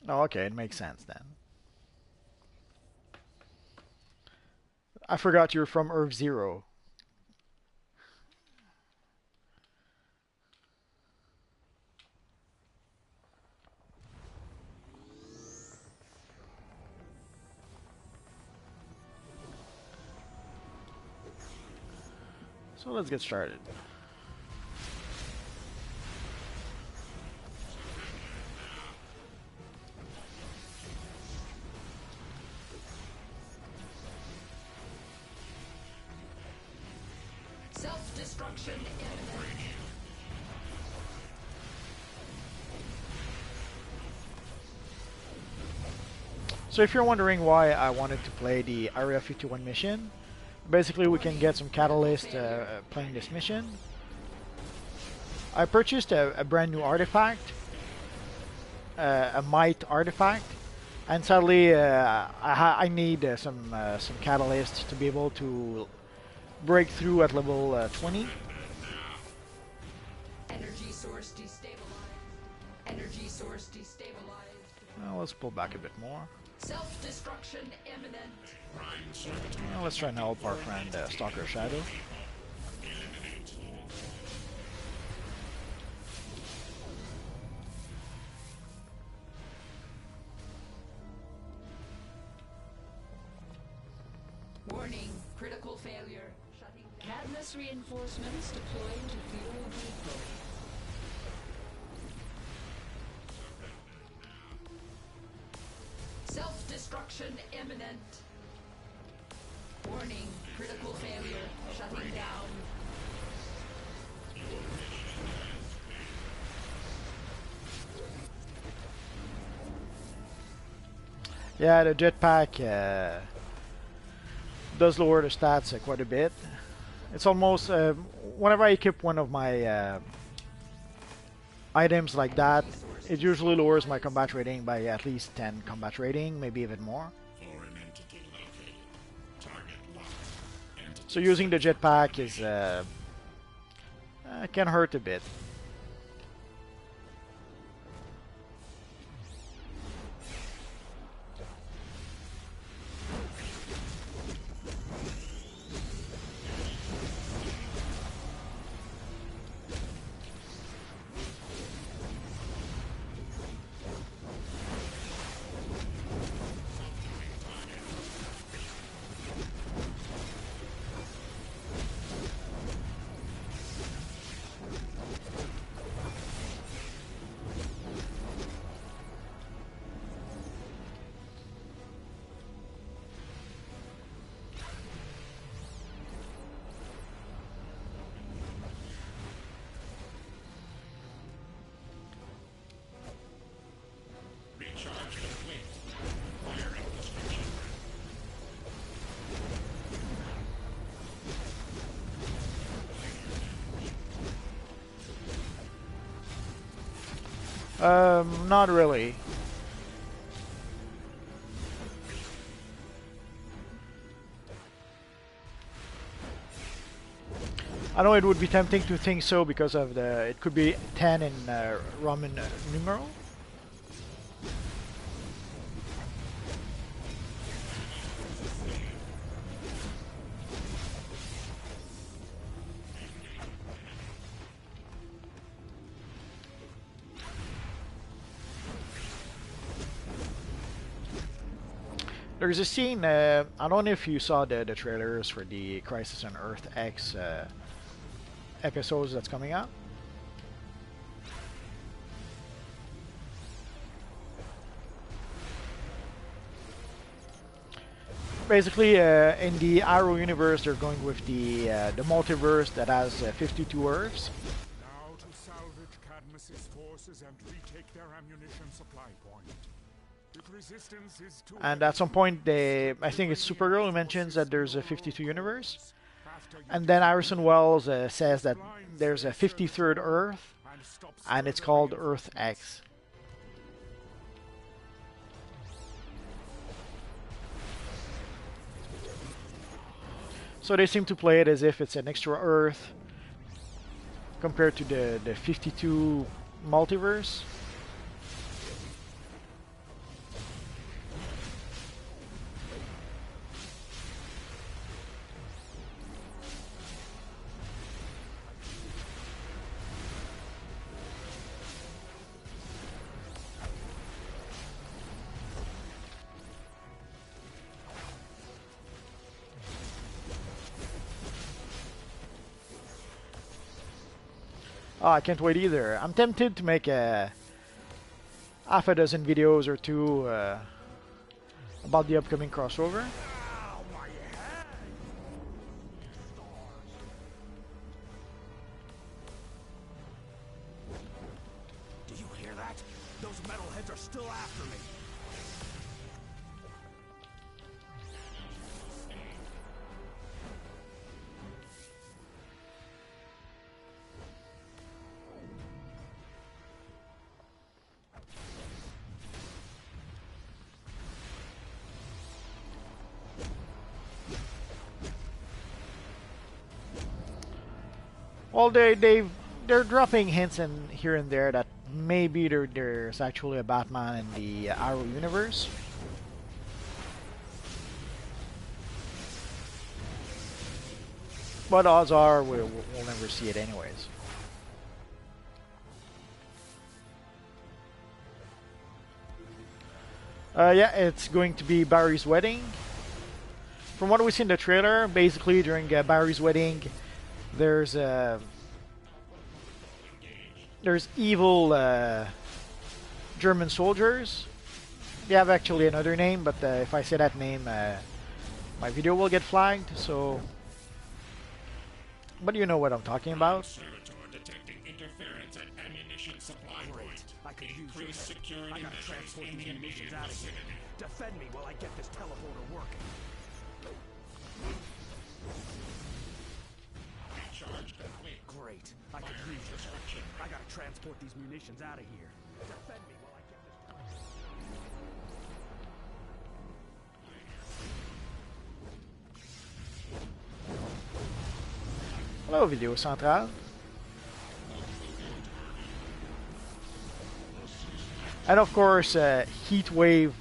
Oh, okay, it makes sense then. I forgot you're from Earth Zero. So let's get started. Self-destruction imminent. So if you're wondering why I wanted to play the Area 51 mission, basically we can get some catalyst playing this mission. I purchased a brand new artifact, a might artifact, and sadly I need some catalyst to be able to break through at level 20. Energy source destabilized. Energy source destabilized. Well, let's pull back a bit more. Self-destruction imminent. Well, let's try and help our friend Stalker Shadow. Warning, critical failure. Cadmus reinforcements deployed to fuel depot. Self-destruction imminent. Warning, critical failure. Shutting down. Yeah, the jetpack does lower the stats quite a bit. It's almost whenever I equip one of my items like that, it usually lowers my combat rating by at least 10 combat rating, maybe even more. So using the jetpack is can hurt a bit. Not really. I know it would be tempting to think so because of the it could be 10 in Roman numeral. There's a scene, I don't know if you saw the trailers for the Crisis on Earth X episodes that's coming out. Basically, in the Arrow universe, they're going with the multiverse that has 52 Earths. Now to salvage Cadmus's forces and retake their ammunition supply point. If resistance is too And at some point, I think it's Supergirl who mentions that there's a 52 universe. And then Harrison Wells says that there's a 53rd Earth, and it's called Earth X. So they seem to play it as if it's an extra Earth compared to the 52 multiverse. Oh, I can't wait either. I'm tempted to make half a dozen videos or two about the upcoming crossover. Do you hear that? Those metalheads are still after me. Well, they're dropping hints in here and there that maybe there's actually a Batman in the Arrow universe. But odds are we'll never see it anyways. Yeah, it's going to be Barry's wedding. From what we see in the trailer, basically during Barry's wedding, there's evil German soldiers. They have actually another name, but if I say that name, my video will get flagged. So, but you know what I'm talking about. Detecting interference at ammunition supply point. I could use Increase security I gotta measures transport in these the munitions immediate out of here. vicinity. Defend me while I get this teleporter working. Recharge complete. Great. I could use this. I gotta transport these munitions out of here. Defend me while I get this. Hello, Video Central. And of course, Heatwave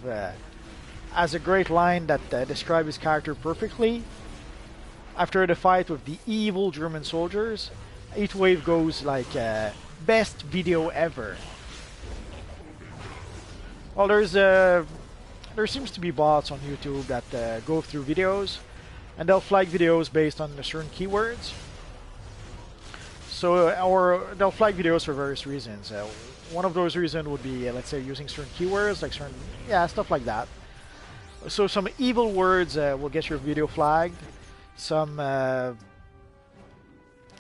has a great line that describes his character perfectly. After the fight with the evil German soldiers, Heatwave goes like, best video ever. Well, there seems to be bots on YouTube that go through videos, and they'll flag videos based on certain keywords. So, or they'll flag videos for various reasons. One of those reasons would be, let's say, using certain keywords, like certain, stuff like that. So some evil words will get your video flagged. Some,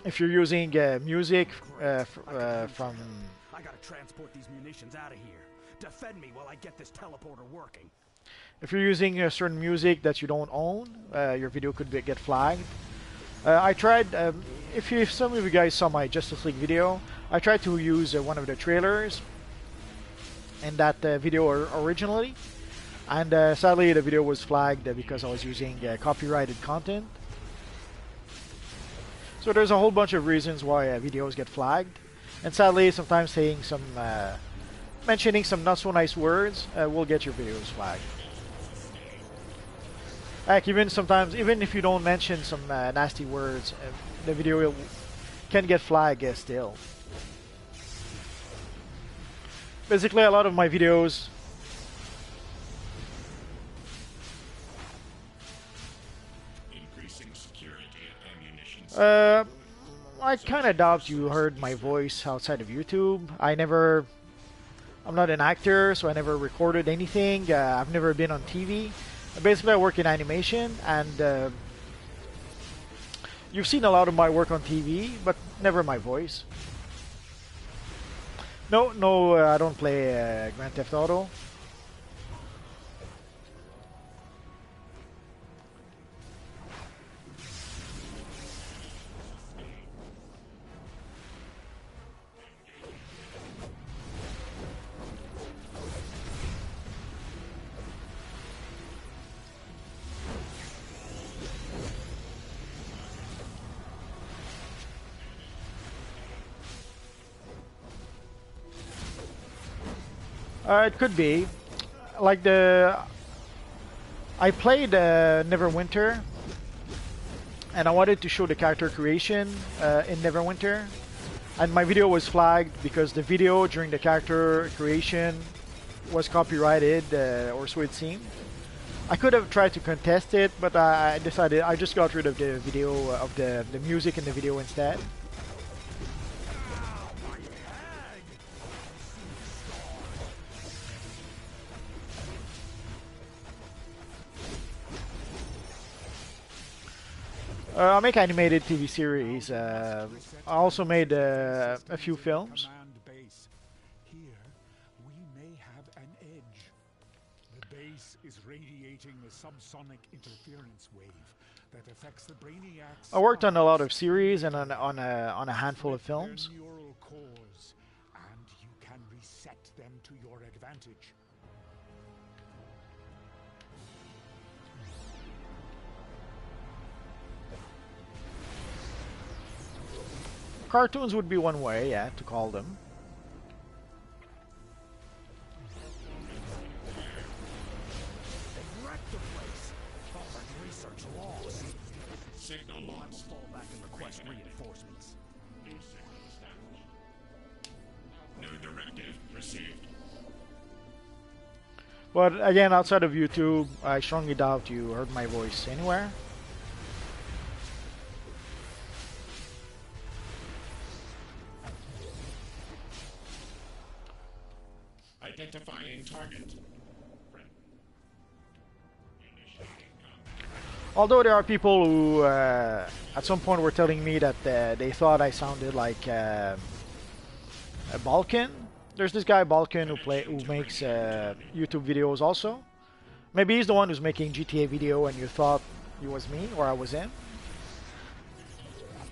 if you're using music from... I gotta transport these munitions out of here. Defend me while I get this teleporter working. If you're using certain music that you don't own, your video could get flagged. I tried, if some of you guys saw my Justice League video, I tried to use one of the trailers, in that video originally, and sadly the video was flagged because I was using copyrighted content. So there's a whole bunch of reasons why videos get flagged, and sadly sometimes saying some mentioning some not so nice words will get your videos flagged. Heck, even sometimes, even if you don't mention some nasty words, the video can get flagged still. Basically, a lot of my videos Increasing security ammunition. I kind of doubt you heard my voice outside of YouTube. I'm not an actor, so I never recorded anything. I've never been on TV. Basically, I work in animation, and you've seen a lot of my work on TV, but never my voice. No, I don't play Grand Theft Auto. It could be. Like I played Neverwinter, and I wanted to show the character creation in Neverwinter, and my video was flagged because the video during the character creation was copyrighted, or so it seemed. I could have tried to contest it, but I decided I just got rid of the video of the music in the video instead. I make animated TV series. I also made a few films. Here, we may have an edge. The base is radiating a subsonic interference wave that affects the brainiacs. I worked on a lot of series and on a handful of films. Neural cores, and you can reset them to your advantage. Cartoons would be one way, yeah, to call them. Wreck the place. Following research lost. Signal lost. Fall back and request reinforcements. No directive received. But again, outside of YouTube, I strongly doubt you heard my voice anywhere. Identifying target. Although there are people who at some point were telling me that they thought I sounded like a Balkan. There's this guy Balkan who makes YouTube videos also. Maybe he's the one who's making GTA video and you thought he was me or I was him.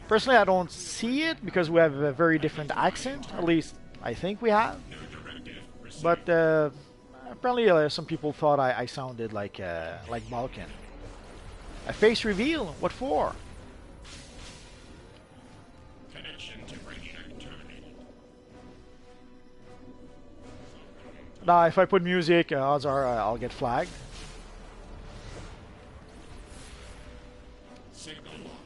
Personally, I don't see it because we have a very different accent. At least I think we have. But apparently some people thought I sounded like Balkan. A face reveal? What for? Connection to Brainiac terminated. Now, if I put music, odds are I'll get flagged.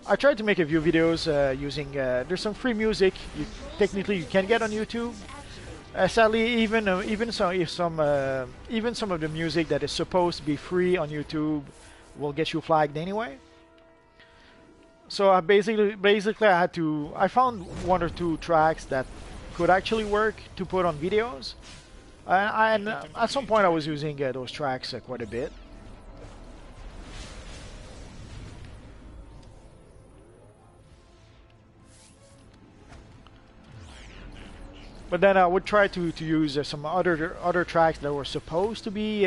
I tried to make a few videos using. There's some free music. Technically, you can get on YouTube. Sadly, even some of the music that is supposed to be free on YouTube will get you flagged anyway. So basically I found one or two tracks that could actually work to put on videos, and at some point I was using those tracks quite a bit. But then I would try to use some other tracks that were supposed to be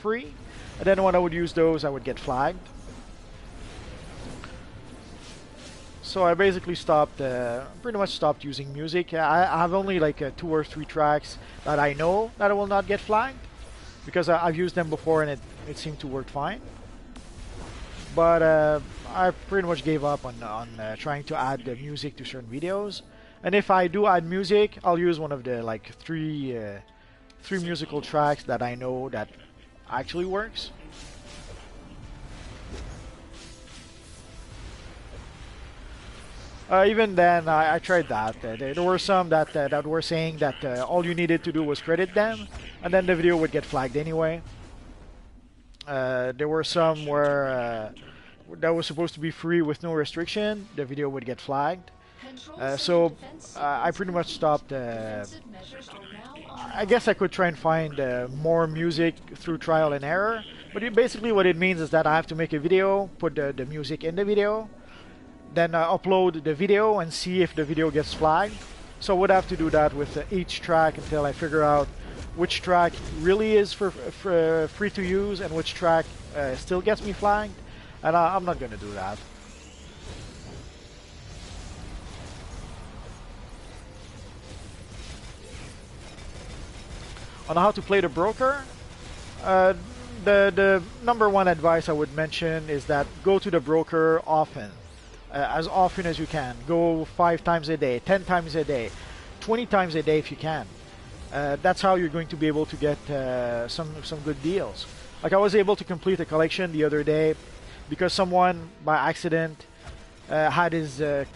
free, and then when I would use those, I would get flagged. So I basically stopped, pretty much stopped using music. I have only like 2 or 3 tracks that I know that I will not get flagged, because I've used them before and it seemed to work fine. But I pretty much gave up on trying to add the music to certain videos. And if I do add music, I'll use one of the like three musical tracks that I know that actually works. Even then, I tried that. There were some that were saying that all you needed to do was credit them, and then the video would get flagged anyway. There were some where that was supposed to be free with no restriction. The video would get flagged. So I pretty much stopped. I guess I could try and find more music through trial and error. But basically what it means is that I have to make a video, put the music in the video, then upload the video and see if the video gets flagged. So I would have to do that with each track until I figure out which track really is for free to use and which track still gets me flagged. And I'm not going to do that. On how to play the broker, the number one advice I would mention is that go to the broker often. As often as you can. Go 5 times a day, 10 times a day, 20 times a day if you can. That's how you're going to be able to get some good deals. Like I was able to complete a collection the other day because someone by accident had his the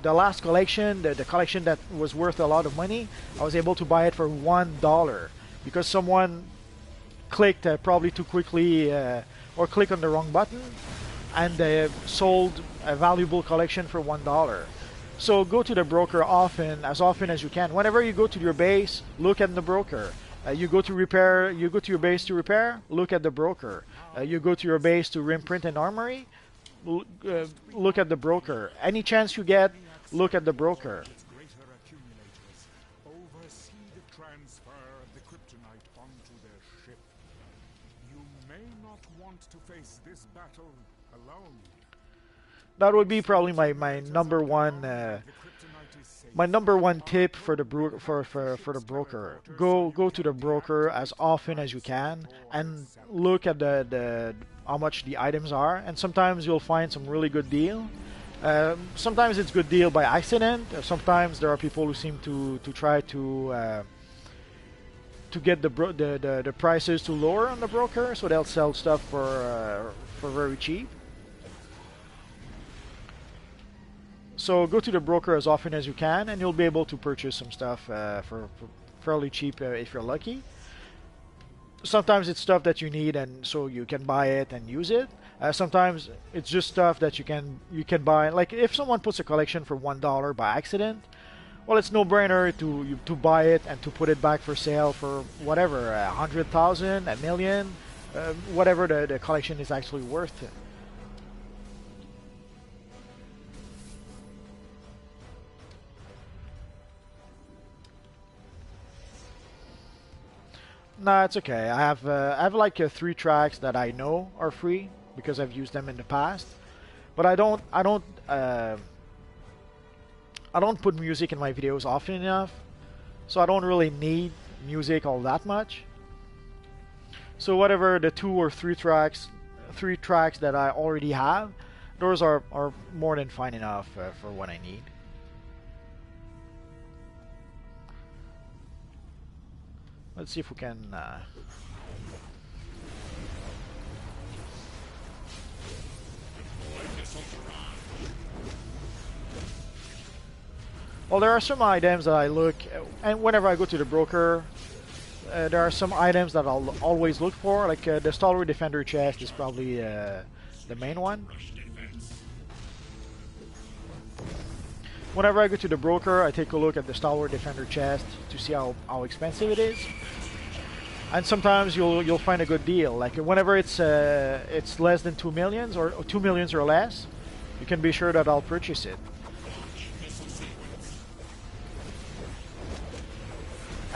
last collection, the collection that was worth a lot of money. I was able to buy it for $1 because someone clicked probably too quickly or clicked on the wrong button, and they sold a valuable collection for $1. So go to the broker often as you can. Whenever you go to your base, look at the broker. You go to repair, you go to your base to repair, look at the broker. You go to your base to imprint an armory, look at the broker. Any chance you get, look at the broker. Oversee the transfer of the kryptonite onto their ship. You may not want to face this battle alone. That would be probably my number one tip for the for the broker. Go to the broker as often as you can and look at the how much the items are, and sometimes you'll find some really good deal. Sometimes it's good deal by accident. Sometimes there are people who seem to try to get the prices too lower on the broker, so they'll sell stuff for very cheap. So go to the broker as often as you can, and you'll be able to purchase some stuff for fairly cheap if you're lucky. Sometimes it's stuff that you need, and so you can buy it and use it. Sometimes it's just stuff that you can buy. Like if someone puts a collection for $1 by accident, well, it's no-brainer to buy it and to put it back for sale for whatever, 100,000, a million, whatever the collection is actually worth. No, it's okay. I have like 3 tracks that I know are free because I've used them in the past, but I don't put music in my videos often enough, so I don't really need music all that much. So whatever the 2 or 3 tracks that I already have, those are more than fine enough for what I need. Let's see if we can well, there are some items that I look, and whenever I go to the broker, there are some items that I'll always look for, like the Stalwart Defender chest is probably the main one. Whenever I go to the broker, I take a look at the Stalwart Defender chest to see how expensive it is. And sometimes you'll find a good deal. Like whenever it's less than 2 millions or 2 millions or less, you can be sure that I'll purchase it.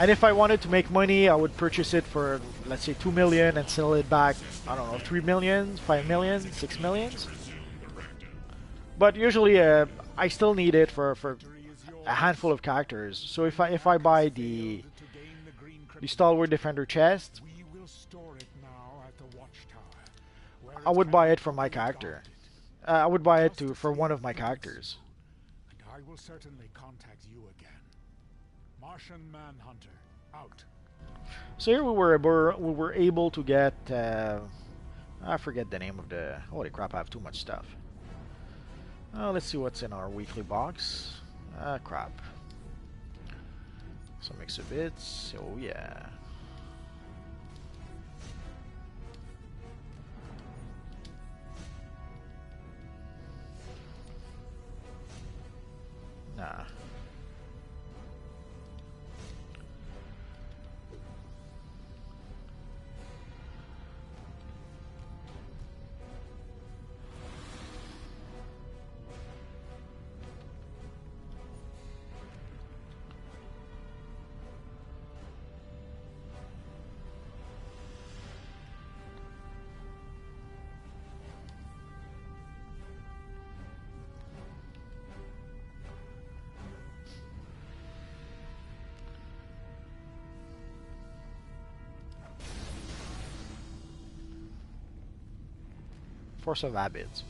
And if I wanted to make money, I would purchase it for, let's say, 2 million and sell it back, I don't know, 3 million, 5 million, 6 millions. But usually I still need it for a handful of characters. So if I buy the Stalwart Defender chest, I would buy it for my character. I would buy it for one of my characters. And I will certainly contact you again. Martian Manhunter, out. So here we were able to get I forget the name of the. Holy crap! I have too much stuff. Let's see what's in our weekly box. Crap. Some exhibits. Oh yeah. Nah. Force of habits.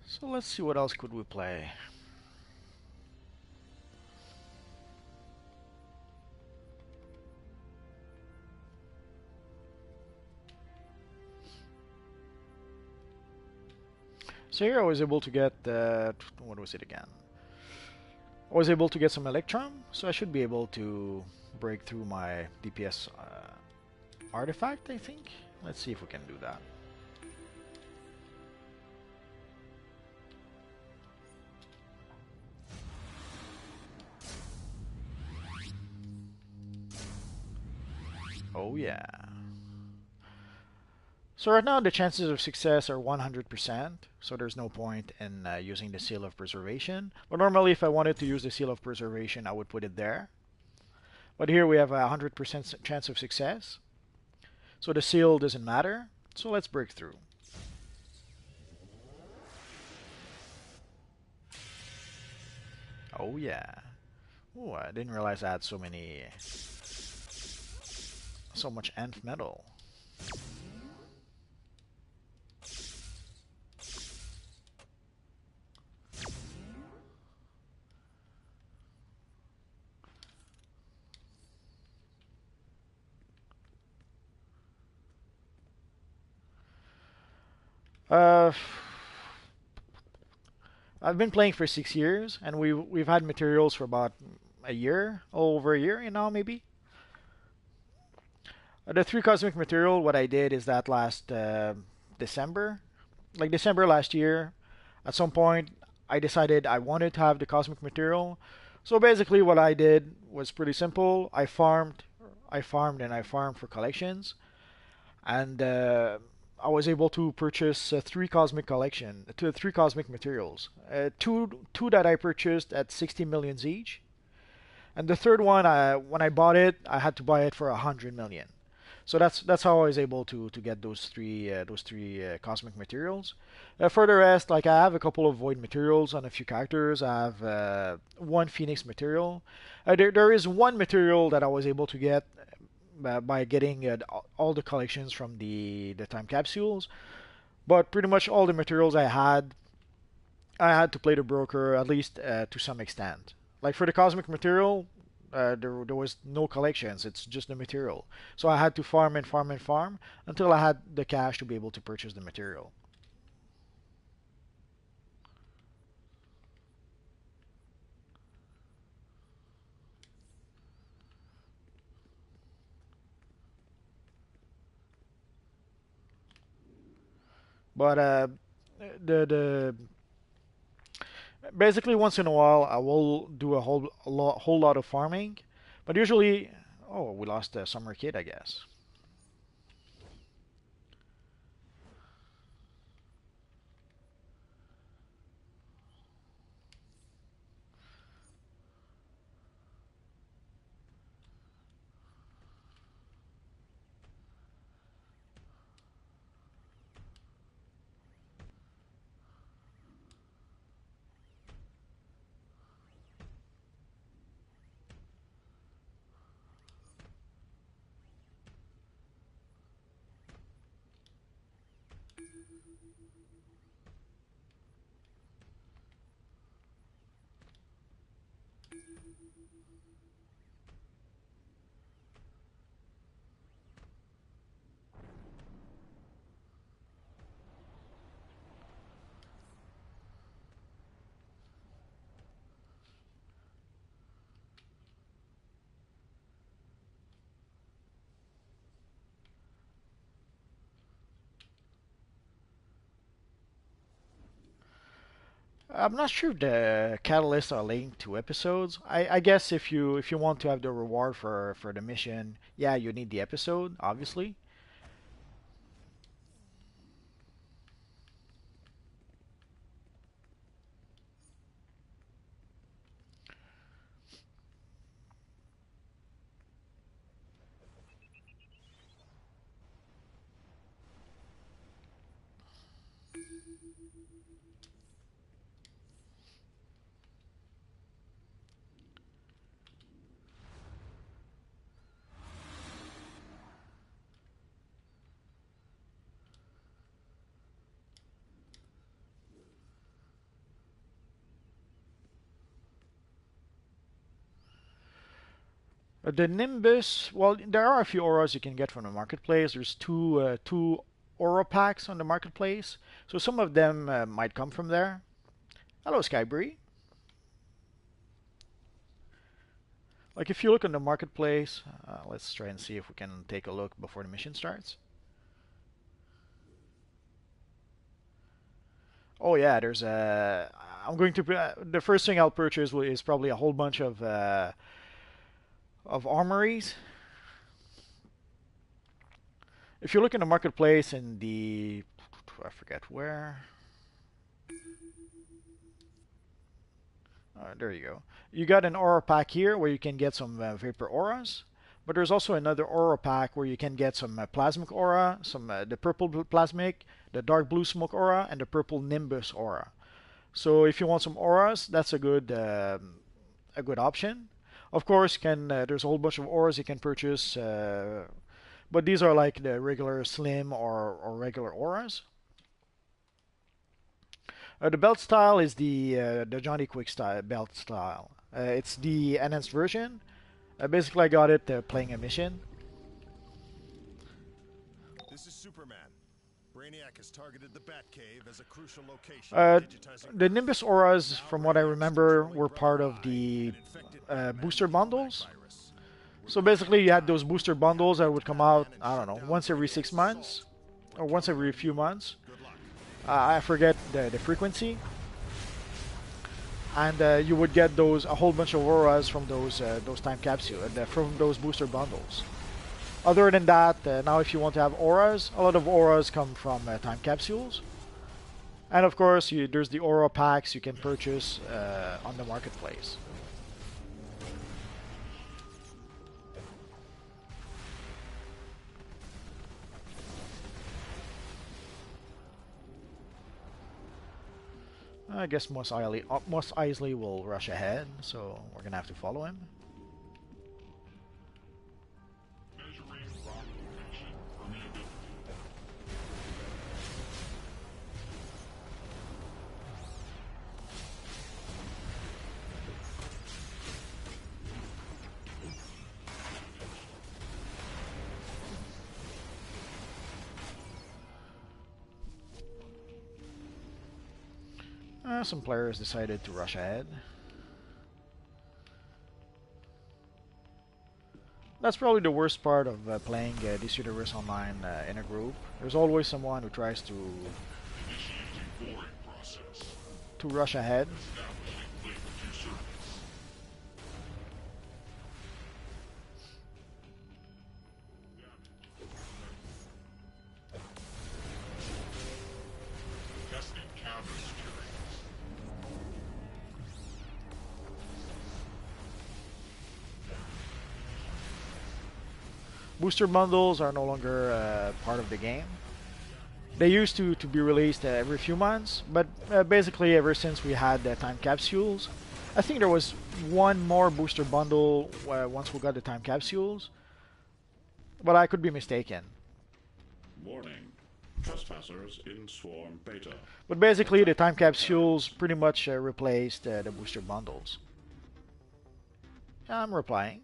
So let's see what else could we play. So here I was able to get, what was it again? I was able to get some Electrum, so I should be able to break through my DPS artifact, I think. Let's see if we can do that. Oh yeah. So right now the chances of success are 100%, so there's no point in using the Seal of Preservation. But normally if I wanted to use the Seal of Preservation, I would put it there. But here we have a 100% chance of success. So the seal doesn't matter. So let's break through. Oh yeah. Oh, I didn't realize I had so much nth metal. I've been playing for 6 years, and we've had materials for about a year, over a year, you know, maybe. The 3 cosmic material, what I did is that last December, like December last year, at some point I decided I wanted to have the cosmic material. So basically what I did was pretty simple. I farmed for collections, and I was able to purchase 3 cosmic materials. Two that I purchased at 60 millions each, and the third one, when I bought it, I had to buy it for 100 million. So that's how I was able to get those three cosmic materials. For the rest, like I have a couple of void materials on a few characters. I have 1 phoenix material. There is 1 material that I was able to get by getting all the collections from the time capsules, but pretty much all the materials I had to play the broker, at least to some extent. Like for the cosmic material, there was no collections, it's just the material. So I had to farm and farm and farm until I had the cash to be able to purchase the material. But the basically once in a while I will do a whole lot of farming, but usually, oh, we lost the summer kid, I guess. I'm not sure if the catalysts are linked to episodes. I guess if you want to have the reward for the mission, yeah, you need the episode, obviously. The Nimbus, well, there are a few auras you can get from the marketplace. There's two aura packs on the marketplace, so some of them might come from there. Hello, Skybree. Like if you look on the marketplace, let's try and see if we can take a look before the mission starts. Oh yeah, there's a. I'm going to. The first thing I'll purchase is probably a whole bunch of armories. If you look in the marketplace in the, I forget where. There you go. You got an aura pack here where you can get some vapor auras, but there's also another aura pack where you can get some plasmic aura, some the purple plasmic, the dark blue smoke aura, and the purple nimbus aura. So if you want some auras, that's a good option. Of course, there's a whole bunch of auras you can purchase, but these are like the regular slim or regular auras. The belt style is the Johnny Quick style belt style. It's the enhanced version. Basically, I got it playing a mission. This is Superman. Brainiac has targeted the Batcave as a crucial location. The Nimbus auras, from what I remember, were part of the booster bundles. So basically, you had those booster bundles that would come out, I don't know, once every 6 months or once every few months. I forget the frequency. And you would get a whole bunch of auras from those time capsules, from those booster bundles. Other than that, now if you want to have auras, a lot of auras come from time capsules. And of course, there's the aura packs you can purchase on the marketplace. I guess Mos Eisley will rush ahead, so we're gonna have to follow him. Some players decided to rush ahead. That's probably the worst part of playing this universe online in a group. There's always someone who tries to rush ahead. Booster bundles are no longer part of the game. They used to be released every few months, but basically ever since we had the time capsules, I think there was one more booster bundle once we got the time capsules, but I could be mistaken. Warning. Trespassers in Swarm Beta. But basically, the time capsules pretty much replaced the booster bundles. I'm replying.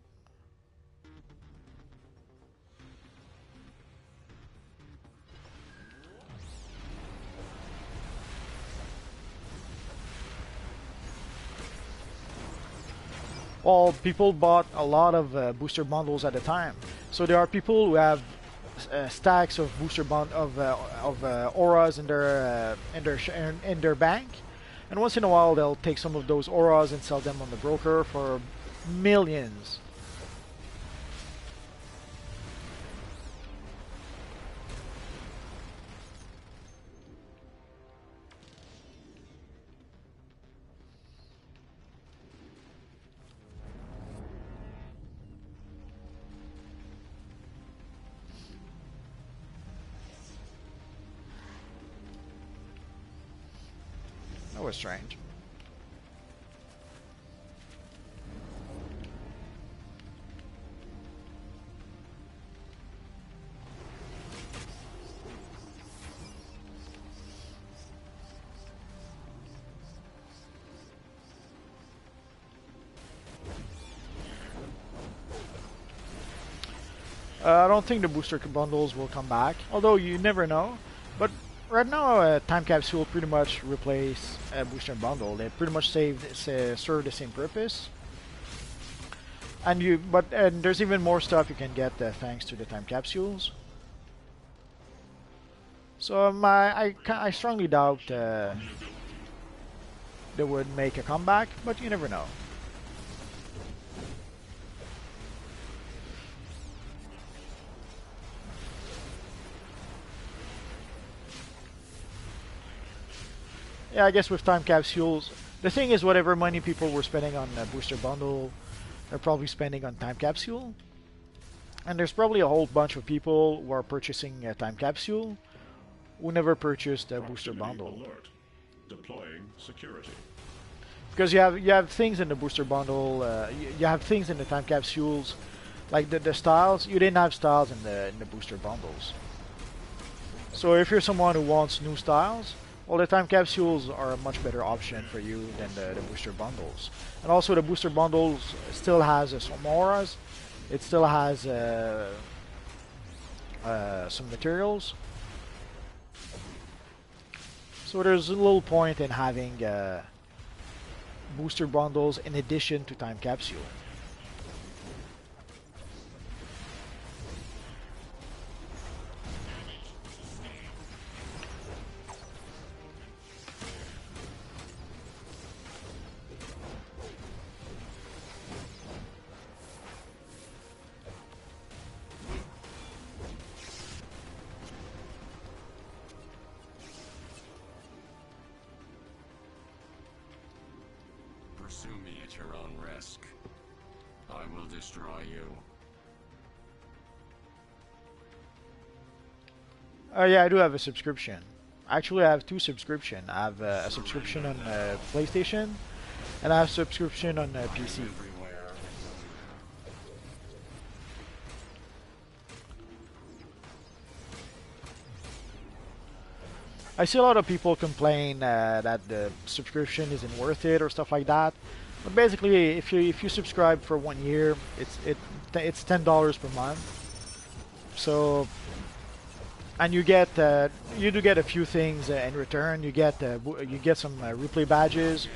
Well, people bought a lot of booster bundles at the time, so there are people who have stacks of booster auras in their bank, and once in a while they'll take some of those auras and sell them on the broker for millions. That was strange. I don't think the booster bundles will come back, although you never know. But right now, time capsule pretty much replace a booster bundle. They pretty much serve the same purpose. And there's even more stuff you can get thanks to the time capsules. So I strongly doubt they would make a comeback, but you never know. Yeah, I guess with time capsules, the thing is whatever money people were spending on a booster bundle, they're probably spending on time capsule. And there's probably a whole bunch of people who are purchasing a time capsule who never purchased a booster bundle. Alert. Deploying security. Because you have things in the booster bundle, you have things in the time capsules, like the styles. You didn't have styles in the booster bundles. So if you're someone who wants new styles, well, the time capsules are a much better option for you than the booster bundles. And also the booster bundles still has some auras. It still has some materials. So there's a little point in having booster bundles in addition to time capsule. Pursue me at your own risk. I will destroy you. Yeah, I do have a subscription. Actually, I have two subscriptions. I have a subscription on PlayStation, and I have a subscription on PC. I see a lot of people complain that the subscription isn't worth it or stuff like that. But basically, if you subscribe for 1 year, it's $10 per month. So, and you do get a few things in return. You get some replay badges.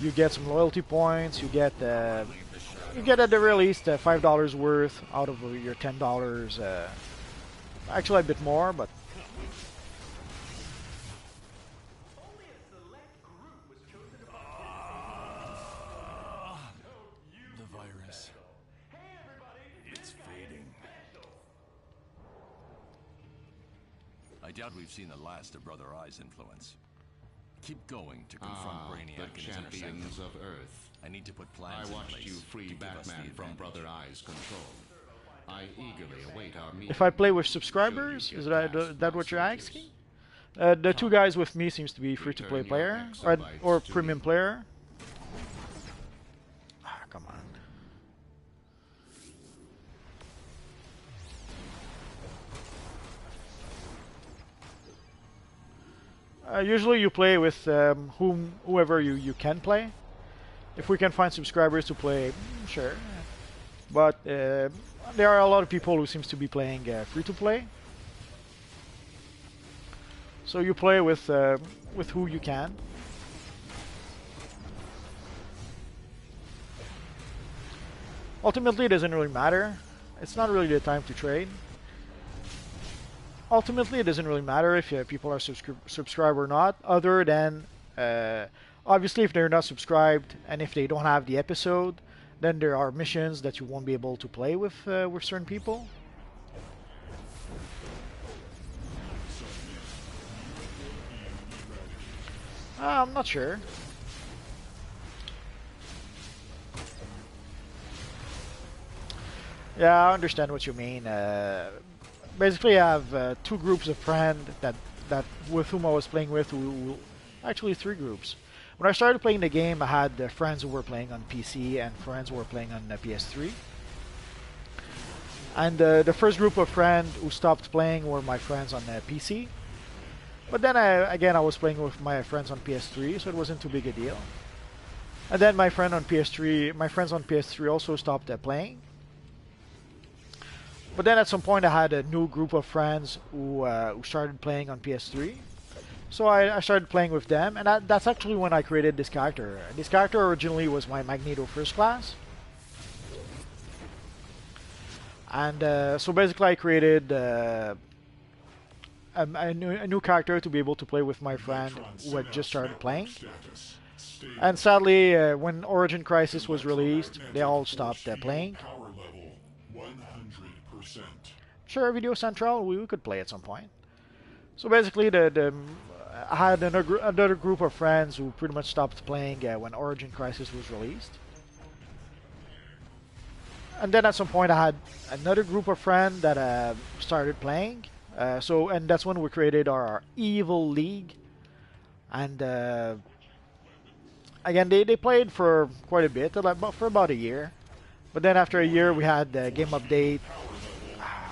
You get some loyalty points. You get at the very least $5 worth out of your $10. Actually, a bit more, but. I doubt we've seen the last of Brother Eye's influence. Keep going to confront Brainiac the and his champions interceptor. of Earth. I need to put plans I in watched place you free to give us the Batman from advantage. Brother Eye's control. I eagerly await our meeting. If I play with subscribers, is that what you're asking? The two guys with me seems to be free-to-play player or premium player. Ah, come on. Usually you play with whoever you can play. If we can find subscribers to play, sure. But there are a lot of people who seems to be playing free to play. So you play with who you can. Ultimately, it doesn't really matter. It's not really the time to trade. Ultimately, it doesn't really matter if people are subscribed or not, other than obviously if they're not subscribed and if they don't have the episode, then there are missions that you won't be able to play with certain people. I'm not sure. Yeah, I understand what you mean. Basically, I have two groups of friends that with whom I was playing with. Actually, three groups. When I started playing the game, I had friends who were playing on PC and friends who were playing on PS3. And the first group of friends who stopped playing were my friends on PC. But then again, I was playing with my friends on PS3, so it wasn't too big a deal. And then my friends on PS3 also stopped playing. But then at some point I had a new group of friends who started playing on PS3. So I started playing with them, and that's actually when I created this character. This character originally was my Magneto First Class. And so basically I created a new character to be able to play with my friend who had just started playing. And sadly, when Origin Crisis was released, they all stopped playing. Sure, Video Central, we could play at some point. So basically, I had another group of friends who pretty much stopped playing when Origin Crisis was released. And then at some point, I had another group of friends that started playing. And that's when we created our Evil League. And again, they played for quite a bit, for about a year. But then after a year, we had the game update.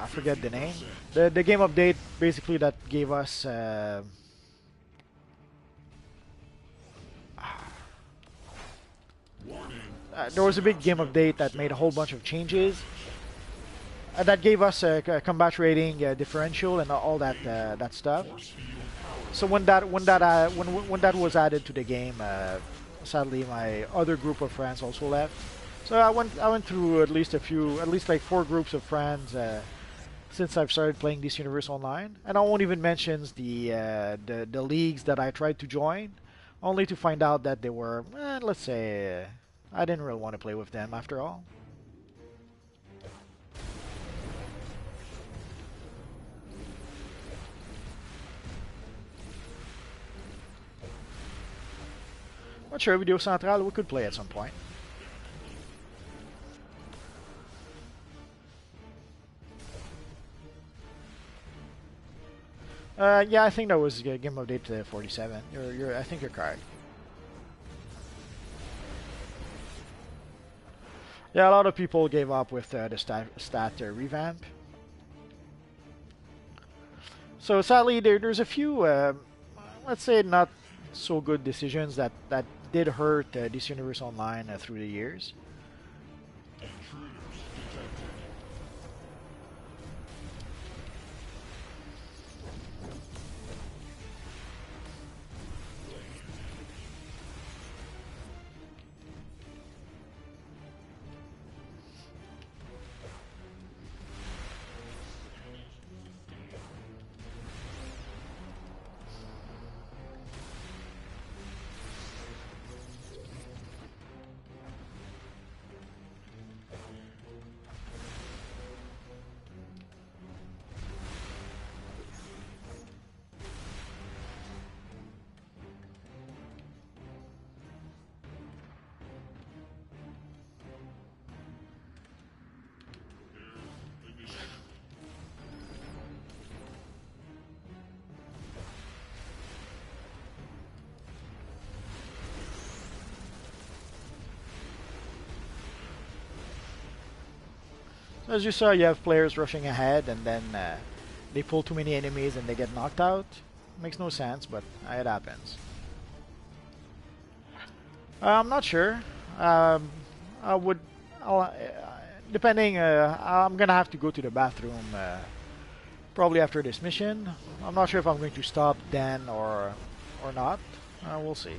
I forget the name. The game update basically that gave us there was a big game update that made a whole bunch of changes. That gave us a combat rating differential and all that stuff. So when that was added to the game, sadly my other group of friends also left. So I went through at least like 4 groups of friends since I've started playing this universe online, and I won't even mention the leagues that I tried to join, only to find out that they were, let's say, I didn't really want to play with them after all. But sure, Video Central we could play at some point. Yeah, I think that was game update 47. I think you're correct. Yeah, a lot of people gave up with the stat revamp. So sadly, there's a few, let's say, not so good decisions that did hurt this universe online through the years. As you saw, you have players rushing ahead and then they pull too many enemies and they get knocked out. Makes no sense, but it happens. I'm not sure. I would, depending. I'm gonna have to go to the bathroom probably after this mission. I'm not sure if I'm going to stop then or not. We'll see.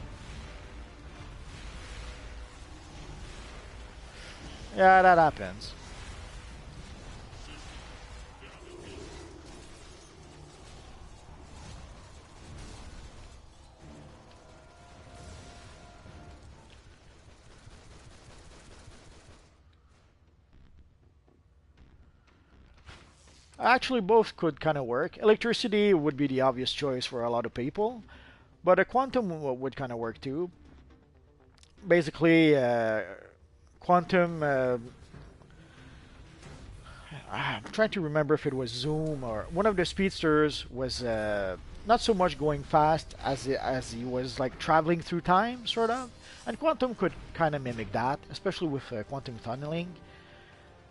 Yeah, that happens. Actually, both could kind of work. Electricity would be the obvious choice for a lot of people, but a quantum would kind of work too. Basically, quantum. I'm trying to remember if it was Zoom or one of the speedsters was not so much going fast as he was like traveling through time, sort of. And quantum could kind of mimic that, especially with quantum tunneling.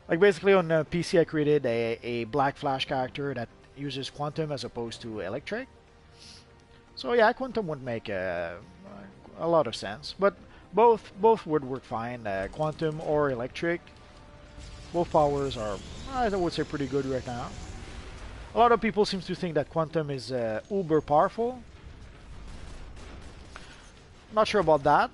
Like basically on PC I created a Black Flash character that uses quantum as opposed to electric. So yeah, quantum would make a lot of sense, but both would work fine. Quantum or electric, both powers are, I would say, pretty good right now. A lot of people seem to think that quantum is uber powerful. Not sure about that.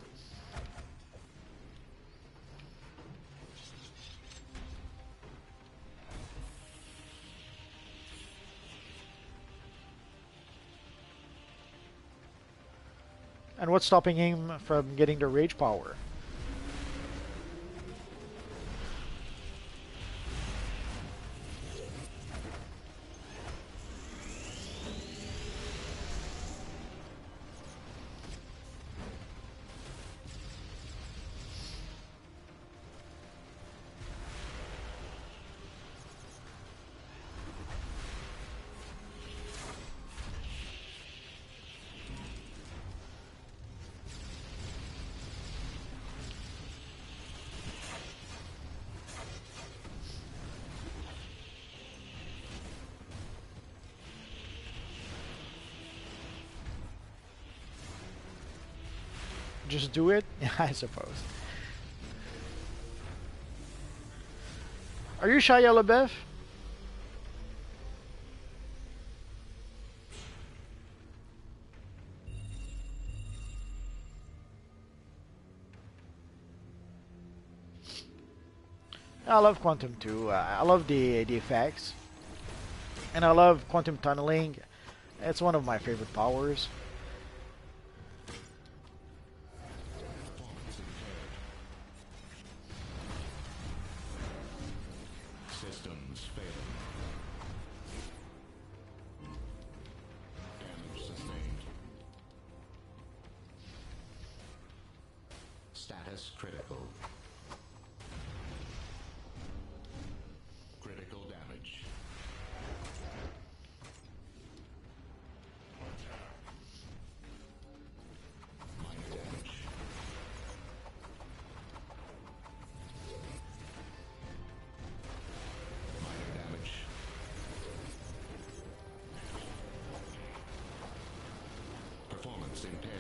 And what's stopping him from getting the rage power? Just do it? I suppose. Are you Shia LaBeouf? I love quantum too. I love the effects. And I love quantum tunneling. It's one of my favorite powers. Systems failing. Damage sustained. Status critical. Critical damage. Minor damage. Minor damage. Performance impaired.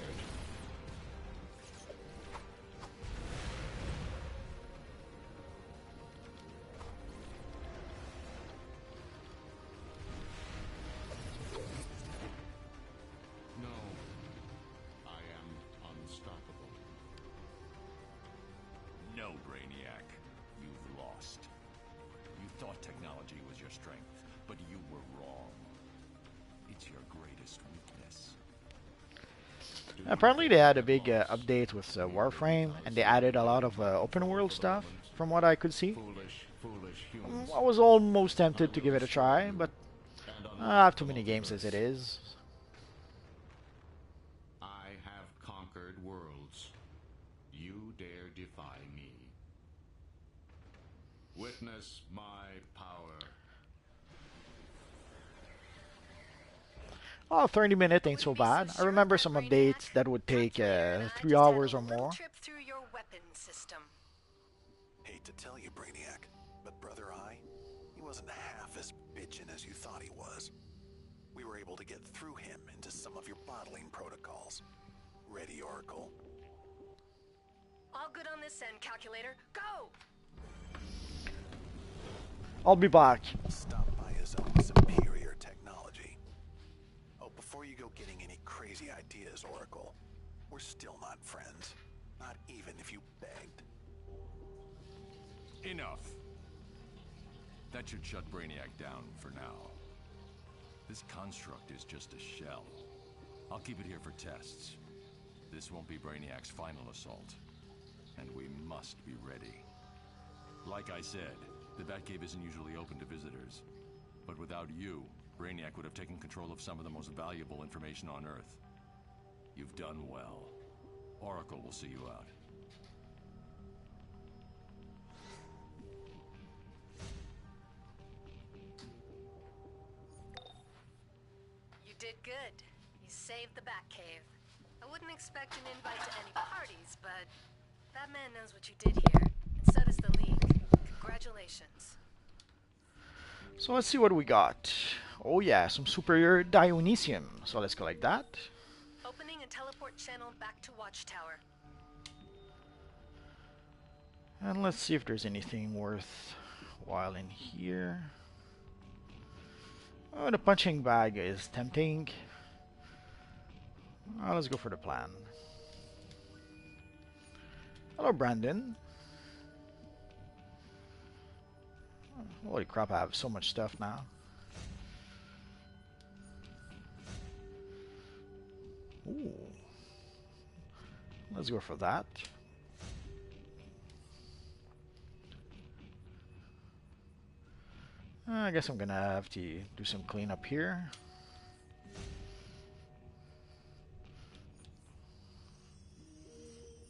No, I am unstoppable. No, Brainiac. You've lost. You thought technology was your strength, but you were wrong. It's your greatest weakness. Apparently they had a big update with Warframe, and they added a lot of open world stuff, from what I could see. I was almost tempted to give it a try, but I have too many games as it is. I have conquered worlds. You dare defy me. Witness my power. Oh, 30 minutes ain't so bad. I remember some updates that would take 3 hours or more. Through your weapon system. Hate to tell you, Brainiac, but Brother Eye, he wasn't half as bitchin' as you thought he was. We we were able to get through him into some of your bottling protocols. Ready, Oracle? All good on this end, Calculator. Go! I'll be back. Stop by his own superior technology. Oh, before you go getting any crazy ideas, Oracle, we're still not friends. Not even if you begged. Enough. That should shut Brainiac down for now. This construct is just a shell. I'll keep it here for tests. This won't be Brainiac's final assault. And we must be ready. Like I said, the Batcave isn't usually open to visitors. But without you, Brainiac would have taken control of some of the most valuable information on Earth. You've done well. Oracle will see you out. You did good. You saved the Batcave. I wouldn't expect an invite to any parties, but that man knows what you did here, and so does the League. Congratulations. So let's see what we got. Oh yeah, some superior Dionysium. So let's collect that. Opening a teleport channel back to Watchtower. And let's see if there's anything worthwhile in here. Oh, the punching bag is tempting. Let's go for the plan. Hello, Brandon. Holy crap, I have so much stuff now. Ooh. Let's go for that. I guess I'm gonna have to do some cleanup here.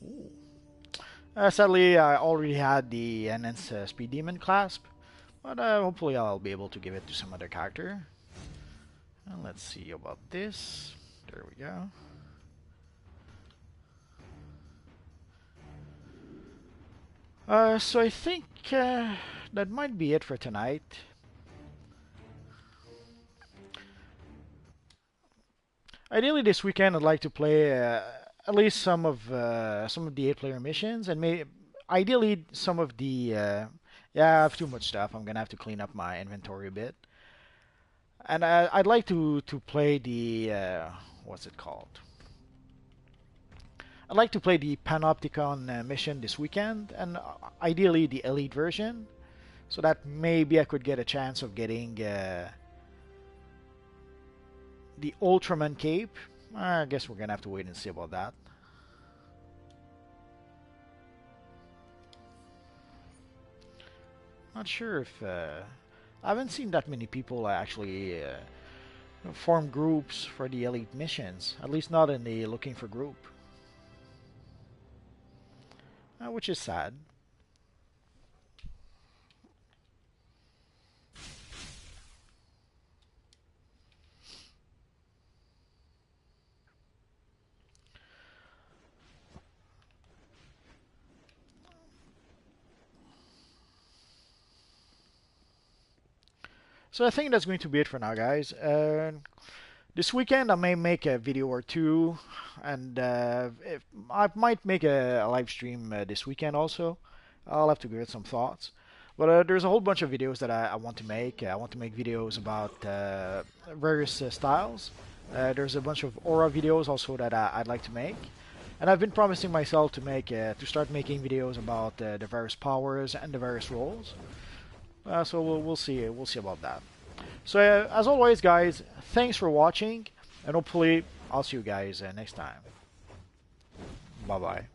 Ooh. Sadly, I already had the Enhance Speed Demon clasp, but hopefully I'll be able to give it to some other character. And let's see about this. There we go. So I think that might be it for tonight. Ideally, this weekend I'd like to play at least some of the 8-player missions, and ideally some of the yeah, I have too much stuff. I'm gonna have to clean up my inventory a bit, and I'd like to play the what's it called? I'd like to play the Panopticon mission this weekend, and ideally the Elite version, so that maybe I could get a chance of getting the Ultraman cape. I guess we're gonna have to wait and see about that. Not sure if I haven't seen that many people actually form groups for the Elite missions, at least not in the looking for group, which is sad. So I think that's going to be it for now, guys. This weekend I may make a video or two, and I might make a live stream this weekend also. I'll have to give it some thoughts. But there's a whole bunch of videos that I want to make. I want to make videos about various styles. There's a bunch of Aura videos also that I'd like to make. And I've been promising myself to start making videos about the various powers and the various roles. So we'll see. We'll see about that. So as always, guys, thanks for watching, and hopefully I'll see you guys next time. Bye bye.